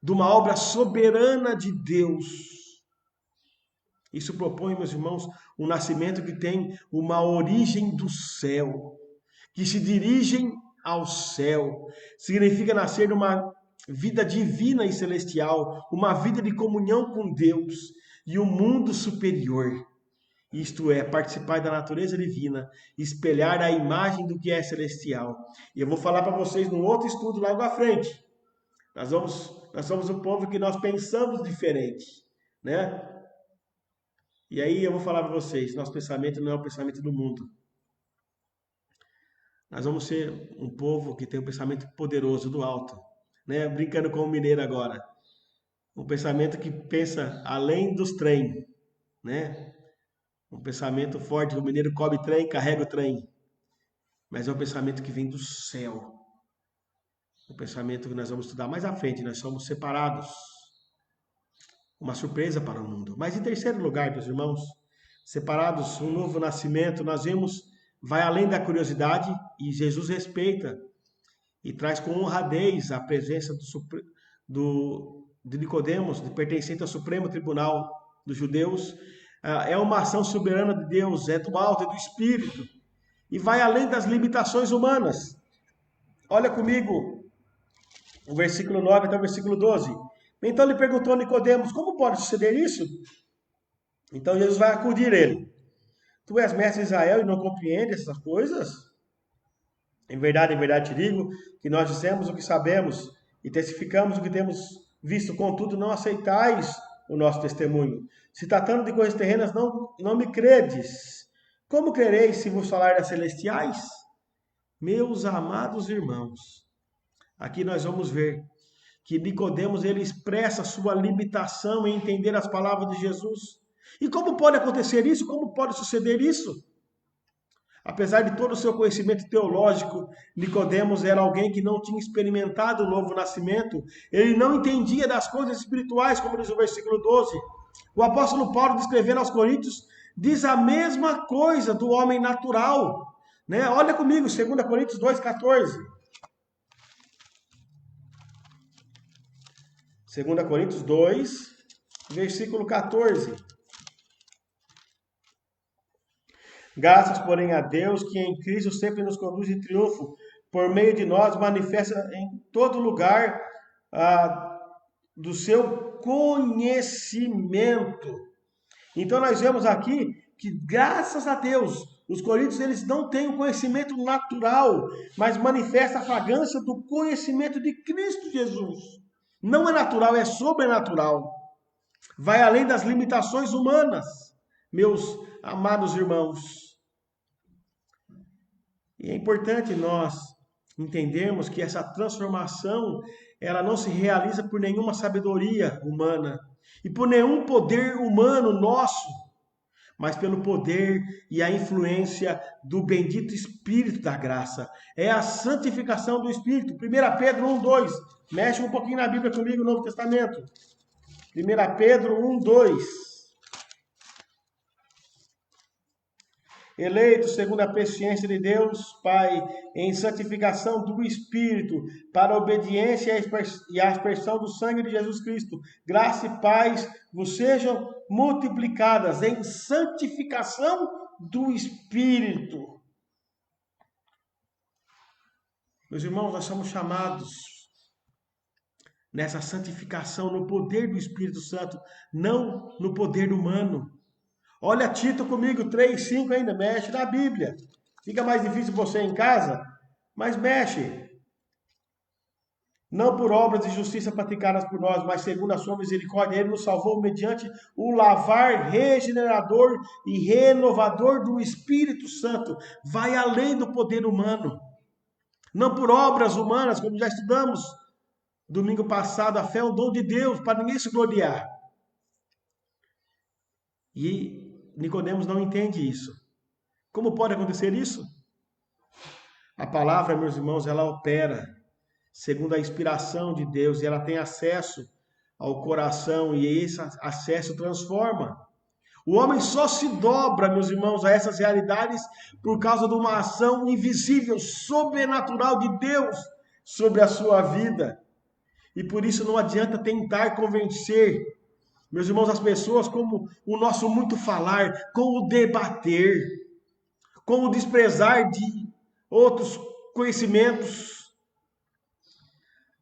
de uma obra soberana de Deus. Isso propõe, meus irmãos, um nascimento que tem uma origem do céu, que se dirigem ao céu. Significa nascer numa vida divina e celestial, uma vida de comunhão com Deus e um mundo superior. Isto é, participar da natureza divina, espelhar a imagem do que é celestial. E eu vou falar para vocês num outro estudo logo à frente. Nós somos um povo que nós pensamos diferente, né? E aí eu vou falar para vocês, nosso pensamento não é o pensamento do mundo. Nós vamos ser um povo que tem um pensamento poderoso do alto, né? Brincando com o mineiro agora. Um pensamento que pensa além dos trem, né? Um pensamento forte, o mineiro cobre trem, carrega o trem. Mas é um pensamento que vem do céu. Um pensamento que nós vamos estudar mais à frente. Nós somos separados. Uma surpresa para o mundo. Mas em terceiro lugar, meus irmãos, separados, um novo nascimento, nós vemos, vai além da curiosidade e Jesus respeita e traz com honradez a presença de Nicodemos, pertencente ao Supremo Tribunal dos Judeus. É uma ação soberana de Deus, é do alto, é do Espírito, e vai além das limitações humanas. Olha comigo o versículo 9 até o versículo 12. Então lhe perguntou Nicodemos, como pode suceder isso? Então Jesus vai acudir ele. Tu és mestre de Israel e não compreende essas coisas? Em verdade te digo que nós dissemos o que sabemos e testificamos o que temos visto, contudo não aceitais o nosso testemunho. Se tratando de coisas terrenas, não me credes. Como crereis se vos falar das celestiais? Meus amados irmãos, aqui nós vamos ver que Nicodemos ele expressa sua limitação em entender as palavras de Jesus. E como pode acontecer isso? Como pode suceder isso? Apesar de todo o seu conhecimento teológico, Nicodemos era alguém que não tinha experimentado o novo nascimento. Ele não entendia das coisas espirituais, como diz o versículo 12. O apóstolo Paulo, descrevendo aos Coríntios, diz a mesma coisa do homem natural, né? Olha comigo, 2 Coríntios 2,14. 2 Coríntios 2, versículo 14. Graças, porém, a Deus, que em Cristo sempre nos conduz em triunfo, por meio de nós, manifesta em todo lugar do seu conhecimento. Então, nós vemos aqui que, graças a Deus, os coríntios eles não têm o conhecimento natural, mas manifesta a fragrância do conhecimento de Cristo Jesus. Não é natural, é sobrenatural. Vai além das limitações humanas, meus amados irmãos. E é importante nós entendermos que essa transformação, ela não se realiza por nenhuma sabedoria humana e por nenhum poder humano nosso, mas pelo poder e a influência do bendito Espírito da graça. É a santificação do Espírito. 1 Pedro 1, 2. Mexe um pouquinho na Bíblia comigo, no Novo Testamento. 1 Pedro 1:2. Eleito segundo a presciência de Deus, Pai, em santificação do Espírito, para a obediência e a aspersão do sangue de Jesus Cristo, graça e paz vos sejam multiplicadas em santificação do Espírito. Meus irmãos, nós somos chamados nessa santificação no poder do Espírito Santo, não no poder humano. Olha Tito comigo, 3:5 ainda, mexe na Bíblia. Fica mais difícil você em casa, mas mexe. Não por obras de justiça praticadas por nós, mas segundo a sua misericórdia, Ele nos salvou mediante o lavar regenerador e renovador do Espírito Santo. Vai além do poder humano. Não por obras humanas, como já estudamos domingo passado, a fé é um dom de Deus, para ninguém se gloriar. E Nicodemos não entende isso. Como pode acontecer isso? A palavra, meus irmãos, ela opera segundo a inspiração de Deus e ela tem acesso ao coração e esse acesso transforma. O homem só se dobra, meus irmãos, a essas realidades por causa de uma ação invisível, sobrenatural de Deus sobre a sua vida. E por isso não adianta tentar convencer, meus irmãos, as pessoas com o nosso muito falar, com o debater, com o desprezar de outros conhecimentos.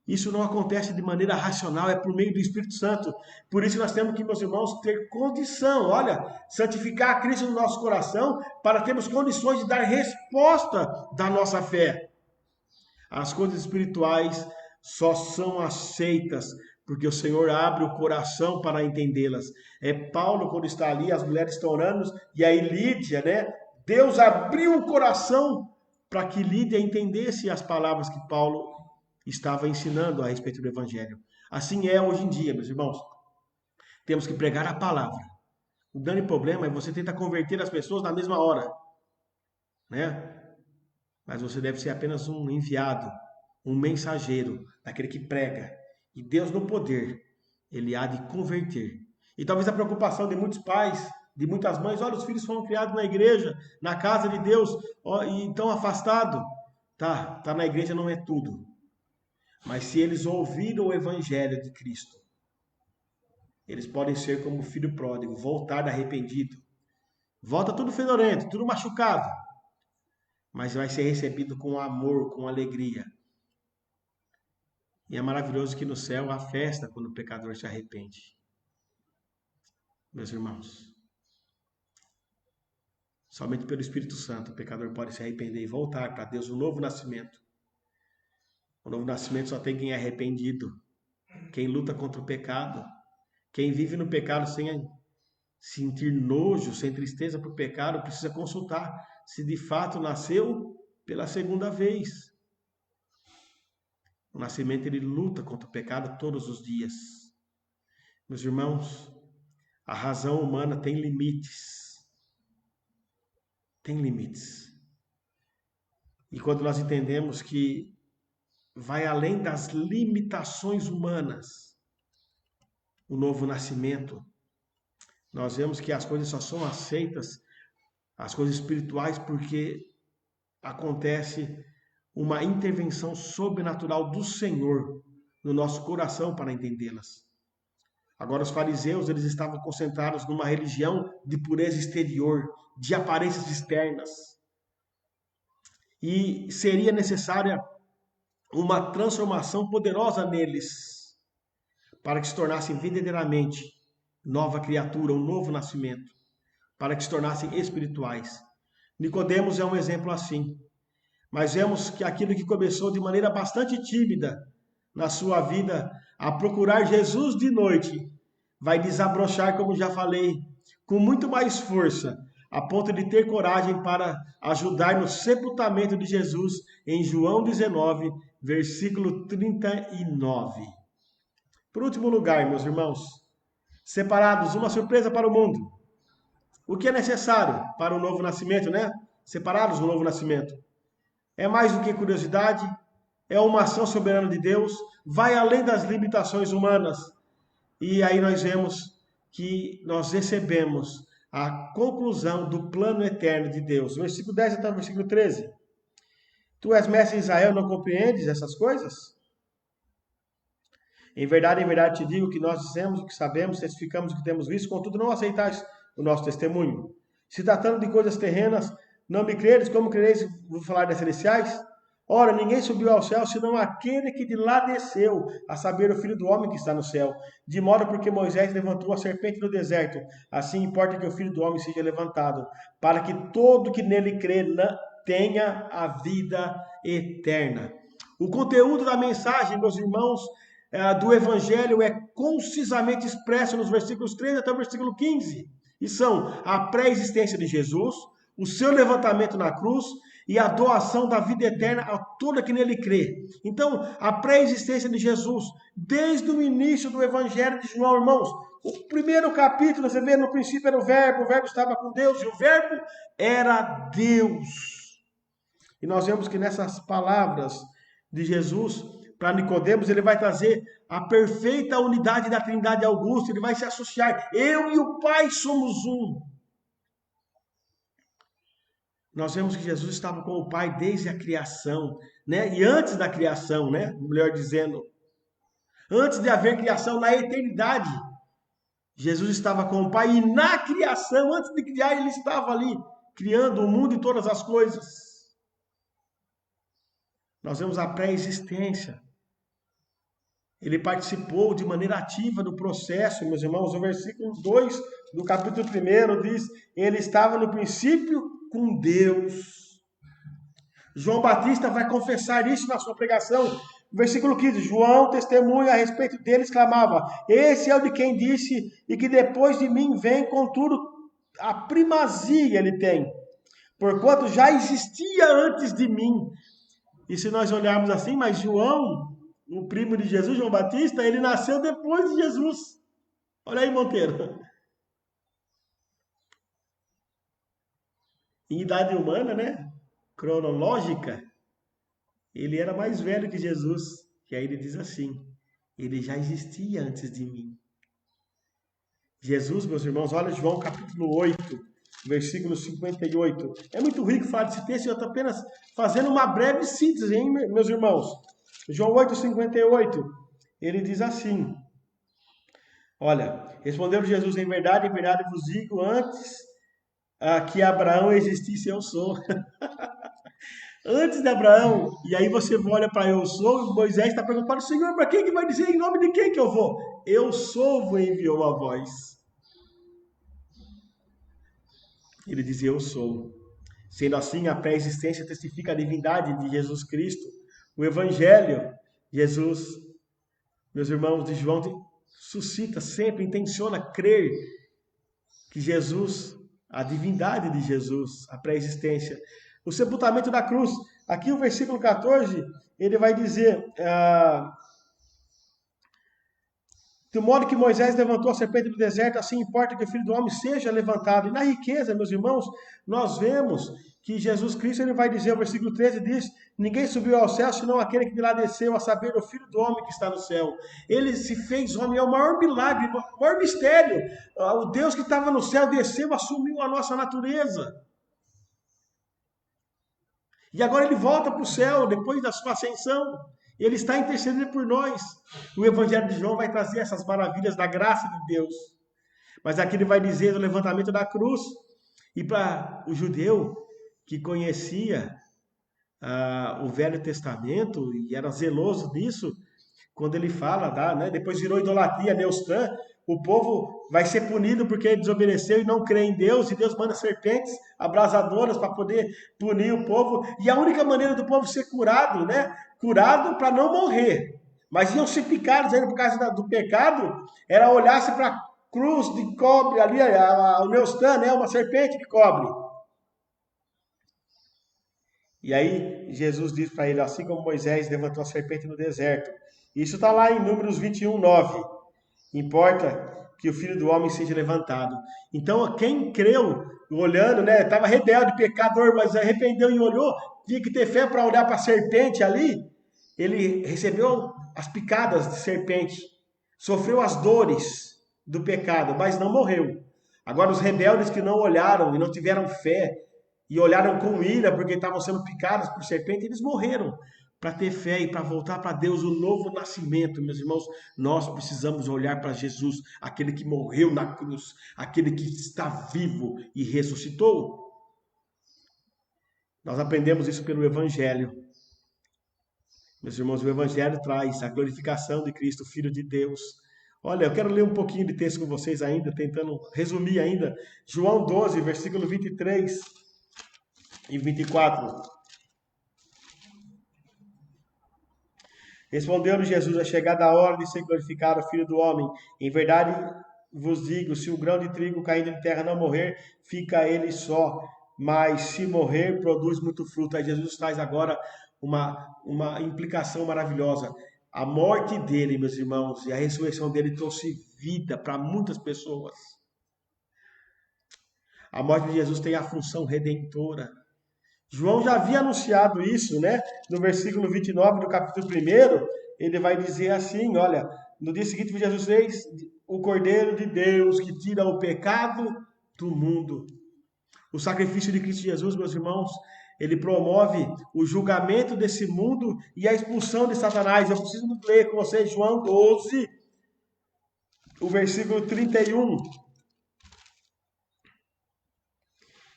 Isso não acontece de maneira racional, é por meio do Espírito Santo. Por isso nós temos que, meus irmãos, ter condição, santificar a Cristo no nosso coração, para termos condições de dar resposta da nossa fé. As coisas espirituais só são aceitas porque o Senhor abre o coração para entendê-las. É Paulo, quando está ali, as mulheres estão orando, e aí Lídia, Deus abriu o coração para que Lídia entendesse as palavras que Paulo estava ensinando a respeito do Evangelho. Assim é hoje em dia, meus irmãos. Temos que pregar a palavra. O grande problema é você tentar converter as pessoas na mesma hora, Mas você deve ser apenas um enviado, um mensageiro, daquele que prega. E Deus, no poder, Ele há de converter. E talvez a preocupação de muitos pais, de muitas mães, olha, os filhos foram criados na igreja, na casa de Deus, e estão afastados. Tá na igreja não é tudo. Mas se eles ouviram o Evangelho de Cristo, eles podem ser como o filho pródigo, voltar arrependido. Volta tudo fedorento, tudo machucado. Mas vai ser recebido com amor, com alegria. E é maravilhoso que no céu há festa quando o pecador se arrepende. Meus irmãos, somente pelo Espírito Santo o pecador pode se arrepender e voltar para Deus, o novo nascimento. O novo nascimento só tem quem é arrependido, quem luta contra o pecado, quem vive no pecado sem sentir nojo, sem tristeza para o pecado, precisa consultar se de fato nasceu pela segunda vez. O nascimento, ele luta contra o pecado todos os dias. Meus irmãos, a razão humana tem limites. Tem limites. E quando nós entendemos que vai além das limitações humanas, o novo nascimento, nós vemos que as coisas só são aceitas, as coisas espirituais, porque acontece uma intervenção sobrenatural do Senhor no nosso coração para entendê-las. Agora, os fariseus, eles estavam concentrados numa religião de pureza exterior, de aparências externas. E seria necessária uma transformação poderosa neles, para que se tornassem verdadeiramente nova criatura, um novo nascimento, para que se tornassem espirituais. Nicodemos é um exemplo assim. Mas vemos que aquilo que começou de maneira bastante tímida na sua vida, a procurar Jesus de noite, vai desabrochar, como já falei, com muito mais força, a ponto de ter coragem para ajudar no sepultamento de Jesus em João 19, versículo 39. Por último lugar, meus irmãos, separados, uma surpresa para o mundo. O que é necessário para o novo nascimento, Separados do novo nascimento. É mais do que curiosidade, é uma ação soberana de Deus, vai além das limitações humanas. E aí nós vemos que nós recebemos a conclusão do plano eterno de Deus. Versículo 10 até o versículo 13. Tu és mestre em Israel, não compreendes essas coisas? Em verdade te digo que nós dizemos o que sabemos, testificamos o que temos visto, contudo não aceitais o nosso testemunho. Se tratando de coisas terrenas, não me creres, como crereis vou falar das celestiais? Ora, ninguém subiu ao céu, senão aquele que de lá desceu, a saber, o Filho do Homem que está no céu. De modo porque Moisés levantou a serpente no deserto, assim importa que o Filho do Homem seja levantado, para que todo que nele crê tenha a vida eterna. O conteúdo da mensagem, meus irmãos, do Evangelho é concisamente expresso nos versículos 13 até o versículo 15. E são a pré-existência de Jesus, o seu levantamento na cruz e a doação da vida eterna a todo que nele crê. Então, a pré-existência de Jesus, desde o início do Evangelho de João, irmãos, o primeiro capítulo, você vê, no princípio era o Verbo estava com Deus e o Verbo era Deus. E nós vemos que nessas palavras de Jesus, para Nicodemos, ele vai trazer a perfeita unidade da Trindade Augusta, ele vai se associar. Eu e o Pai somos um. Nós vemos que Jesus estava com o Pai desde a criação, né? E antes da criação, né? Melhor dizendo, antes de haver criação, na eternidade, Jesus estava com o Pai e na criação, antes de criar, ele estava ali, criando o mundo e todas as coisas. Nós vemos a pré-existência. Ele participou de maneira ativa do processo, meus irmãos. O versículo 2 do capítulo 1 diz: ele estava no princípio com Deus. João Batista vai confessar isso na sua pregação. Versículo 15, João testemunha a respeito dele, exclamava: esse é o de quem disse, e que depois de mim vem, contudo, a primazia ele tem, porquanto já existia antes de mim. E se nós olharmos assim, mas João, o primo de Jesus, João Batista, ele nasceu depois de Jesus. Olha aí, Monteiro. Em idade humana, né? Cronológica, ele era mais velho que Jesus. E aí ele diz assim: ele já existia antes de mim. Jesus, meus irmãos, olha João capítulo 8, versículo 58. É muito rico falar desse texto, eu estou apenas fazendo uma breve síntese, hein, meus irmãos? João 8, 58, ele diz assim: olha, respondeu Jesus: em verdade vos digo, antes que Abraão existisse, eu sou. Antes de Abraão, e aí você olha para eu sou, Moisés está perguntando: Senhor, para quem que vai dizer, em nome de quem que eu vou? Eu sou, vos enviou a voz. Ele diz: eu sou. Sendo assim, a pré-existência testifica a divindade de Jesus Cristo. O Evangelho, Jesus, meus irmãos, de João, suscita sempre, intenciona crer que Jesus, a divindade de Jesus, a pré-existência. O sepultamento da cruz. Aqui o versículo 14, ele vai dizer: de modo que Moisés levantou a serpente do deserto, assim importa que o Filho do Homem seja levantado. E na riqueza, meus irmãos, nós vemos que Jesus Cristo, ele vai dizer, o versículo 13 diz: ninguém subiu ao céu, senão aquele que de lá desceu, a saber, o Filho do Homem que está no céu. Ele se fez homem, é o maior milagre, o maior mistério. O Deus que estava no céu desceu, assumiu a nossa natureza. E agora ele volta para o céu, depois da sua ascensão. Ele está intercedendo por nós. O Evangelho de João vai trazer essas maravilhas da graça de Deus. Mas aqui ele vai dizer do levantamento da cruz. E para o judeu que conhecia o Velho Testamento e era zeloso nisso, quando ele fala, né, depois virou idolatria, Neustã, o povo vai ser punido porque ele desobedeceu e não crê em Deus, e Deus manda serpentes abrasadoras para poder punir o povo, e a única maneira do povo ser curado, né, curado para não morrer, mas iam ser picados ainda por causa do pecado, era olhar-se para a cruz de cobre, ali, o Neustã, né, uma serpente de cobre. E aí Jesus diz para ele: assim como Moisés levantou a serpente no deserto. Isso está lá em Números 21, 9. Importa que o Filho do Homem seja levantado. Então, quem creu, olhando, né, estava rebelde, pecador, mas arrependeu e olhou, tinha que ter fé para olhar para a serpente ali. Ele recebeu as picadas de serpente. sofreu as dores do pecado, mas não morreu. Agora, os rebeldes que não olharam e não tiveram fé, e olharam com ira porque estavam sendo picados por serpente, eles morreram. Para ter fé e para voltar para Deus, o novo nascimento, meus irmãos, nós precisamos olhar para Jesus, aquele que morreu na cruz, aquele que está vivo e ressuscitou. Nós aprendemos isso pelo Evangelho. Meus irmãos, o Evangelho traz a glorificação de Cristo, Filho de Deus. Olha, eu quero ler um pouquinho de texto com vocês ainda, tentando resumir ainda. João 12, versículo 23 e 24. Respondeu-lhe Jesus: é chegada a hora de ser glorificado o Filho do Homem. Em verdade vos digo, se o grão de trigo caindo em terra não morrer, fica ele só. Mas se morrer, produz muito fruto. Aí Jesus traz agora uma implicação maravilhosa. A morte dele, meus irmãos, e a ressurreição dele trouxe vida para muitas pessoas. A morte de Jesus tem a função redentora. João já havia anunciado isso, né? No versículo 29 do capítulo 1, ele vai dizer assim, olha, no dia seguinte Jesus fez o Cordeiro de Deus que tira o pecado do mundo. O sacrifício de Cristo Jesus, meus irmãos, ele promove o julgamento desse mundo e a expulsão de Satanás. Eu preciso ler com vocês João 12, o versículo 31.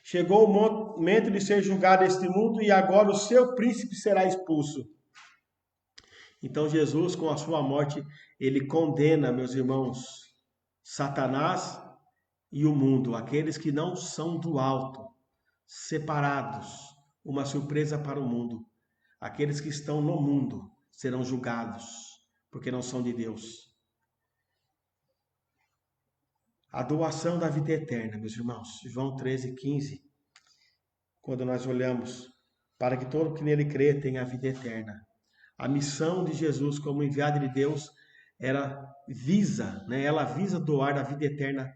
Chegou o momento de ser julgado este mundo e agora o seu príncipe será expulso. Então Jesus, com a sua morte, ele condena, meus irmãos, Satanás e o mundo, aqueles que não são do alto, separados, uma surpresa para o mundo. Aqueles que estão no mundo serão julgados, porque não são de Deus. A doação da vida eterna, meus irmãos. João 13, 15. Quando nós olhamos para que todo que nele crê tenha a vida eterna. A missão de Jesus como enviado de Deus ela visa doar a vida eterna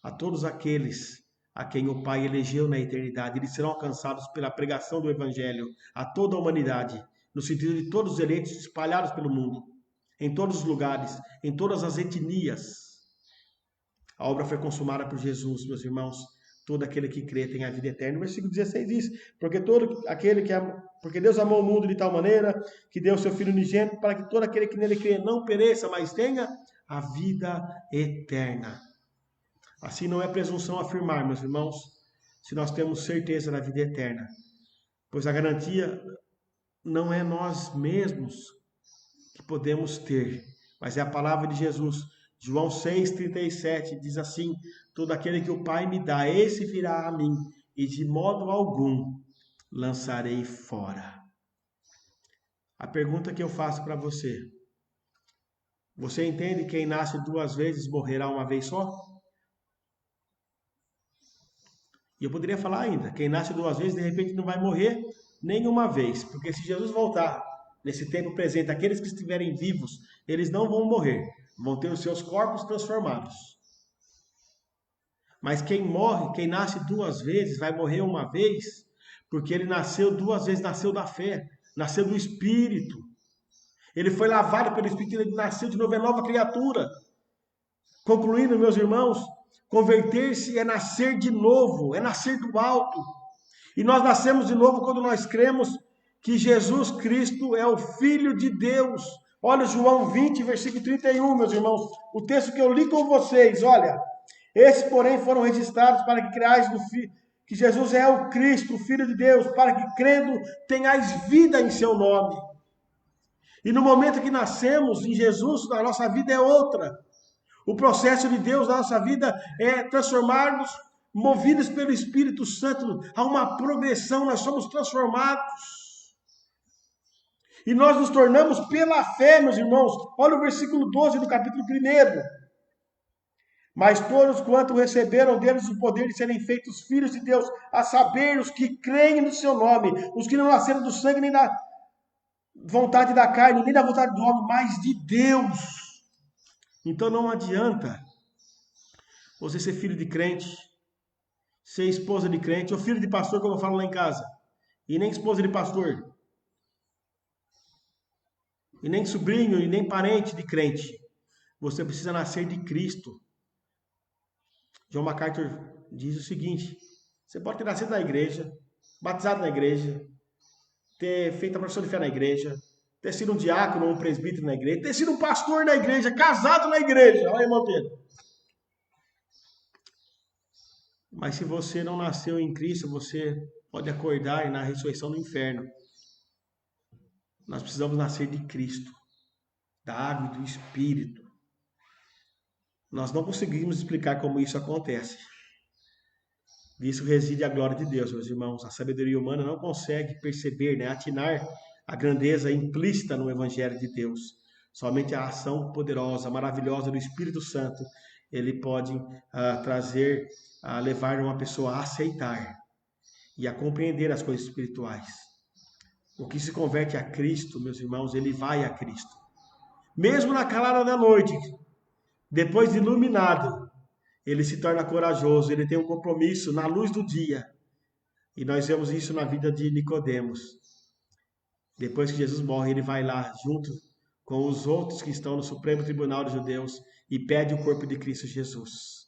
a todos aqueles a quem o Pai elegeu na eternidade. Eles serão alcançados pela pregação do Evangelho a toda a humanidade, no sentido de todos os eleitos espalhados pelo mundo, em todos os lugares, em todas as etnias. A obra foi consumada por Jesus, meus irmãos. Todo aquele que crê tem a vida eterna. O versículo 16 diz, porque Deus amou o mundo de tal maneira que deu o seu Filho unigênito para que todo aquele que nele crê não pereça, mas tenha a vida eterna. Assim não é presunção afirmar, meus irmãos, se nós temos certeza da vida eterna, pois a garantia não é nós mesmos que podemos ter, mas é a palavra de Jesus. João 6,37 diz assim, todo aquele que o Pai me dá, esse virá a mim, e de modo algum lançarei fora. A pergunta que eu faço para você, você entende que quem nasce duas vezes morrerá uma vez só? E eu poderia falar ainda, quem nasce duas vezes, de repente não vai morrer nenhuma vez, porque se Jesus voltar nesse tempo presente, aqueles que estiverem vivos, eles não vão morrer, vão ter os seus corpos transformados. Mas quem morre, quem nasce duas vezes, vai morrer uma vez, porque ele nasceu duas vezes, nasceu da fé, nasceu do Espírito. Ele foi lavado pelo Espírito, ele nasceu de novo, é nova criatura. Concluindo, meus irmãos, converter-se é nascer de novo, é nascer do alto. E nós nascemos de novo quando nós cremos que Jesus Cristo é o Filho de Deus. Olha João 20, versículo 31, meus irmãos. O texto que eu li com vocês, olha. Esses, porém, foram registrados para que creais no Filho, que Jesus é o Cristo, o Filho de Deus, para que crendo tenhais vida em seu nome. E no momento que nascemos em Jesus, a nossa vida é outra. O processo de Deus na nossa vida é transformar-nos, movidos pelo Espírito Santo, a uma progressão, nós somos transformados. E nós nos tornamos pela fé, meus irmãos. Olha o versículo 12 do capítulo 1. Mas todos quanto receberam deles o poder de serem feitos filhos de Deus, a saber, os que creem no seu nome, os que não nasceram do sangue, nem da vontade da carne, nem da vontade do homem, mas de Deus. Então não adianta você ser filho de crente, ser esposa de crente, ou filho de pastor, como eu falo lá em casa, e nem esposa de pastor, e nem sobrinho, e nem parente de crente. Você precisa nascer de Cristo. John MacArthur diz o seguinte: você pode ter nascido na igreja, batizado na igreja, ter feito a profissão de fé na igreja, ter sido um diácono ou um presbítero na igreja, ter sido um pastor na igreja, casado na igreja. Olha aí, Monteiro. Mas se você não nasceu em Cristo, você pode acordar e na ressurreição do inferno. Nós precisamos nascer de Cristo, da água e do Espírito. Nós não conseguimos explicar como isso acontece. Nisso reside a glória de Deus, meus irmãos. A sabedoria humana não consegue perceber, atinar a grandeza implícita no Evangelho de Deus. Somente a ação poderosa, maravilhosa do Espírito Santo, ele pode trazer, levar uma pessoa a aceitar e a compreender as coisas espirituais. O que se converte a Cristo, meus irmãos, ele vai a Cristo. Mesmo na calada da noite, depois de iluminado, ele se torna corajoso, ele tem um compromisso na luz do dia. E nós vemos isso na vida de Nicodemos. Depois que Jesus morre, ele vai lá junto com os outros que estão no Supremo Tribunal dos Judeus e pede o corpo de Cristo Jesus.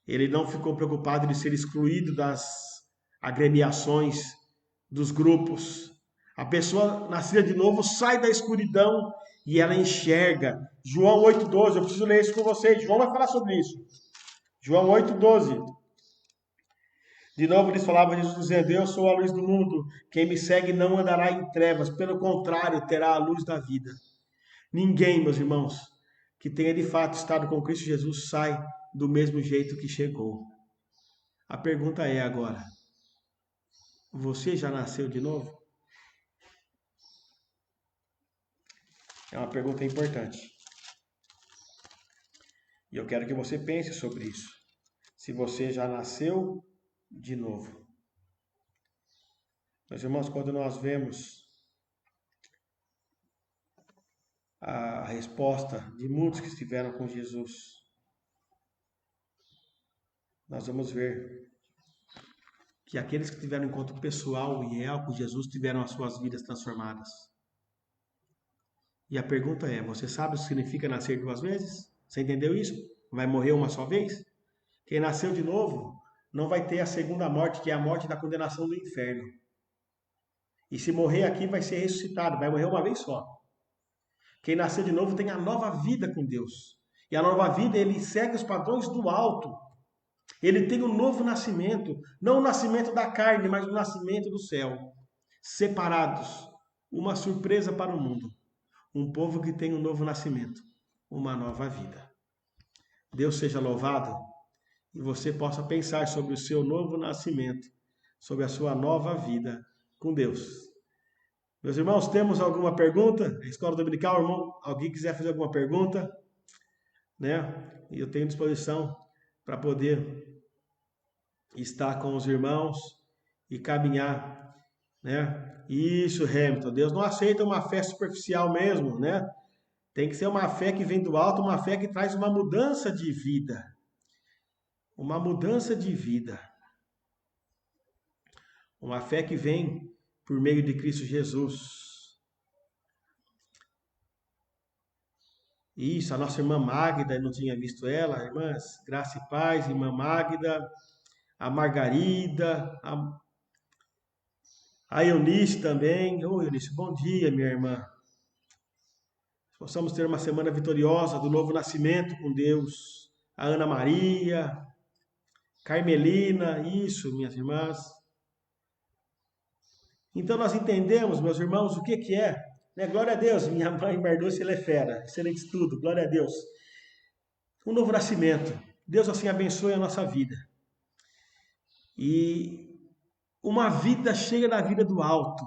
Ele não ficou preocupado de ser excluído das agremiações, dos grupos. A pessoa nascida de novo sai da escuridão e ela enxerga. João 8,12, eu preciso ler isso com vocês. João vai falar sobre isso. João 8,12. De novo lhes falava Jesus dizendo: eu sou a luz do mundo. Quem me segue não andará em trevas, pelo contrário, terá a luz da vida. Ninguém, meus irmãos, que tenha de fato estado com Cristo Jesus sai do mesmo jeito que chegou. A pergunta é agora: você já nasceu de novo? É uma pergunta importante. E eu quero que você pense sobre isso. Se você já nasceu de novo. Meus irmãos, quando nós vemos a resposta de muitos que estiveram com Jesus, nós vamos ver que aqueles que tiveram encontro pessoal e real com Jesus tiveram as suas vidas transformadas. E a pergunta é: você sabe o que significa nascer duas vezes? Você entendeu isso? Vai morrer uma só vez? Quem nasceu de novo não vai ter a segunda morte, que é a morte da condenação do inferno. E se morrer aqui, vai ser ressuscitado, vai morrer uma vez só. Quem nasceu de novo tem a nova vida com Deus. E a nova vida, ele segue os padrões do alto. Ele tem um novo nascimento, não o nascimento da carne, mas o nascimento do céu. Separados, uma surpresa para o mundo. Um povo que tem um novo nascimento, uma nova vida. Deus seja louvado e você possa pensar sobre o seu novo nascimento, sobre a sua nova vida com Deus. Meus irmãos, temos alguma pergunta? Escola Dominical, irmão, alguém quiser fazer alguma pergunta, eu tenho disposição para poder estar com os irmãos e caminhar, Isso, Hamilton, Deus não aceita uma fé superficial mesmo, Tem que ser uma fé que vem do alto, uma fé que traz uma mudança de vida. Uma mudança de vida. Uma fé que vem por meio de Cristo Jesus. Isso, a nossa irmã Magda, eu não tinha visto ela, irmãs, graça e paz, irmã Magda, a Margarida, a Eunice também. Oi, Eunice, bom dia, minha irmã. Possamos ter uma semana vitoriosa do novo nascimento com Deus. A Ana Maria, Carmelina, isso, minhas irmãs. Então nós entendemos, meus irmãos, o que é. Glória a Deus, minha mãe Marluce, ela é fera. Excelente estudo, glória a Deus. Um novo nascimento. Deus assim abençoe a nossa vida. E uma vida cheia da vida do alto.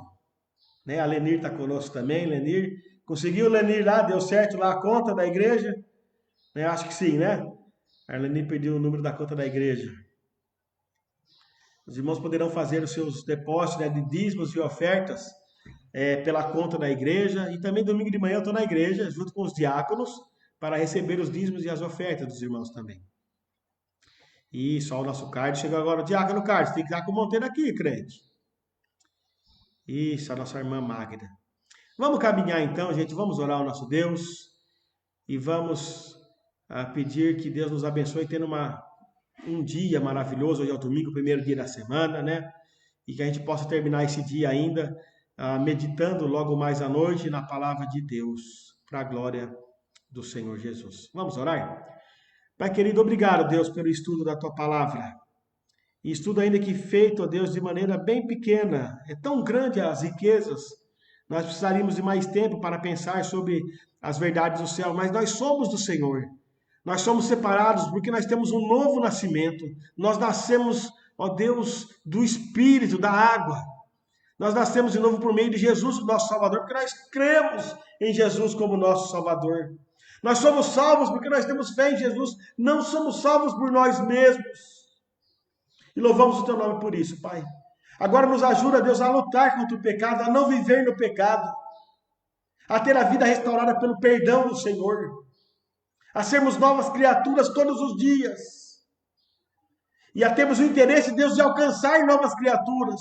A Lenir está conosco também, Lenir. Conseguiu, Lenir, lá? Deu certo lá a conta da igreja? Acho que sim, A Lenir pediu o número da conta da igreja. Os irmãos poderão fazer os seus depósitos de dízimos e ofertas pela conta da igreja. E também domingo de manhã eu estou na igreja, junto com os diáconos, para receber os dízimos e as ofertas dos irmãos também. Isso, ó, o nosso card chegou agora. O diácono Carlos, tem que estar com o Monteiro aqui, crente. Isso, a nossa irmã Magda. Vamos caminhar então, gente. Vamos orar ao nosso Deus. e vamos pedir que Deus nos abençoe tendo um dia maravilhoso. Hoje é o domingo, o primeiro dia da semana, né? E que a gente possa terminar esse dia ainda meditando logo mais à noite na palavra de Deus, para a glória do Senhor Jesus. Vamos orar? Pai querido, obrigado, Deus, pelo estudo da tua palavra. E estudo ainda que feito, ó Deus, de maneira bem pequena. É tão grande as riquezas. Nós precisaríamos de mais tempo para pensar sobre as verdades do céu, mas nós somos do Senhor. Nós somos separados porque nós temos um novo nascimento. Nós nascemos, ó Deus, do Espírito, da água. Nós nascemos de novo por meio de Jesus, o nosso Salvador, porque nós cremos em Jesus como nosso Salvador. Nós somos salvos porque nós temos fé em Jesus. Não somos salvos por nós mesmos. E louvamos o teu nome por isso, Pai. Agora nos ajuda, Deus, a lutar contra o pecado, a não viver no pecado, a ter a vida restaurada pelo perdão do Senhor, a sermos novas criaturas todos os dias, e a termos o interesse, Deus, de alcançar novas criaturas,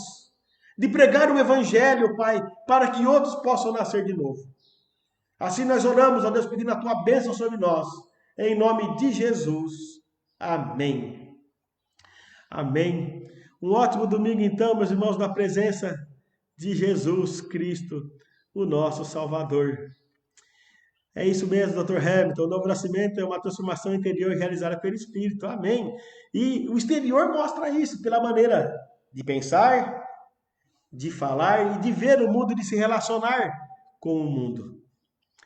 de pregar o Evangelho, Pai, para que outros possam nascer de novo. Assim nós oramos, ó Deus, pedindo a tua bênção sobre nós, em nome de Jesus. Amém. Amém. Um ótimo domingo, então, meus irmãos, na presença de Jesus Cristo, o nosso Salvador. É isso mesmo, Dr. Hamilton. O novo nascimento é uma transformação interior realizada pelo Espírito. Amém. E o exterior mostra isso, pela maneira de pensar, de falar e de ver o mundo, de se relacionar com o mundo.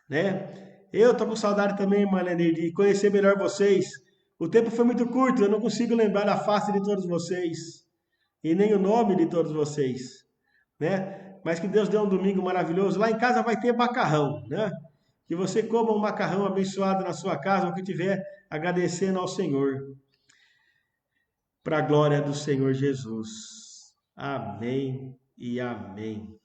Né? Eu estou com saudade também, Marlene, de conhecer melhor vocês. O tempo foi muito curto, eu não consigo lembrar a face de todos vocês e nem o nome de todos vocês, né? Mas que Deus dê um domingo maravilhoso. Lá em casa vai ter macarrão, né? Que você coma um macarrão abençoado na sua casa, o que tiver, agradecendo ao Senhor, para a glória do Senhor Jesus. Amém e amém.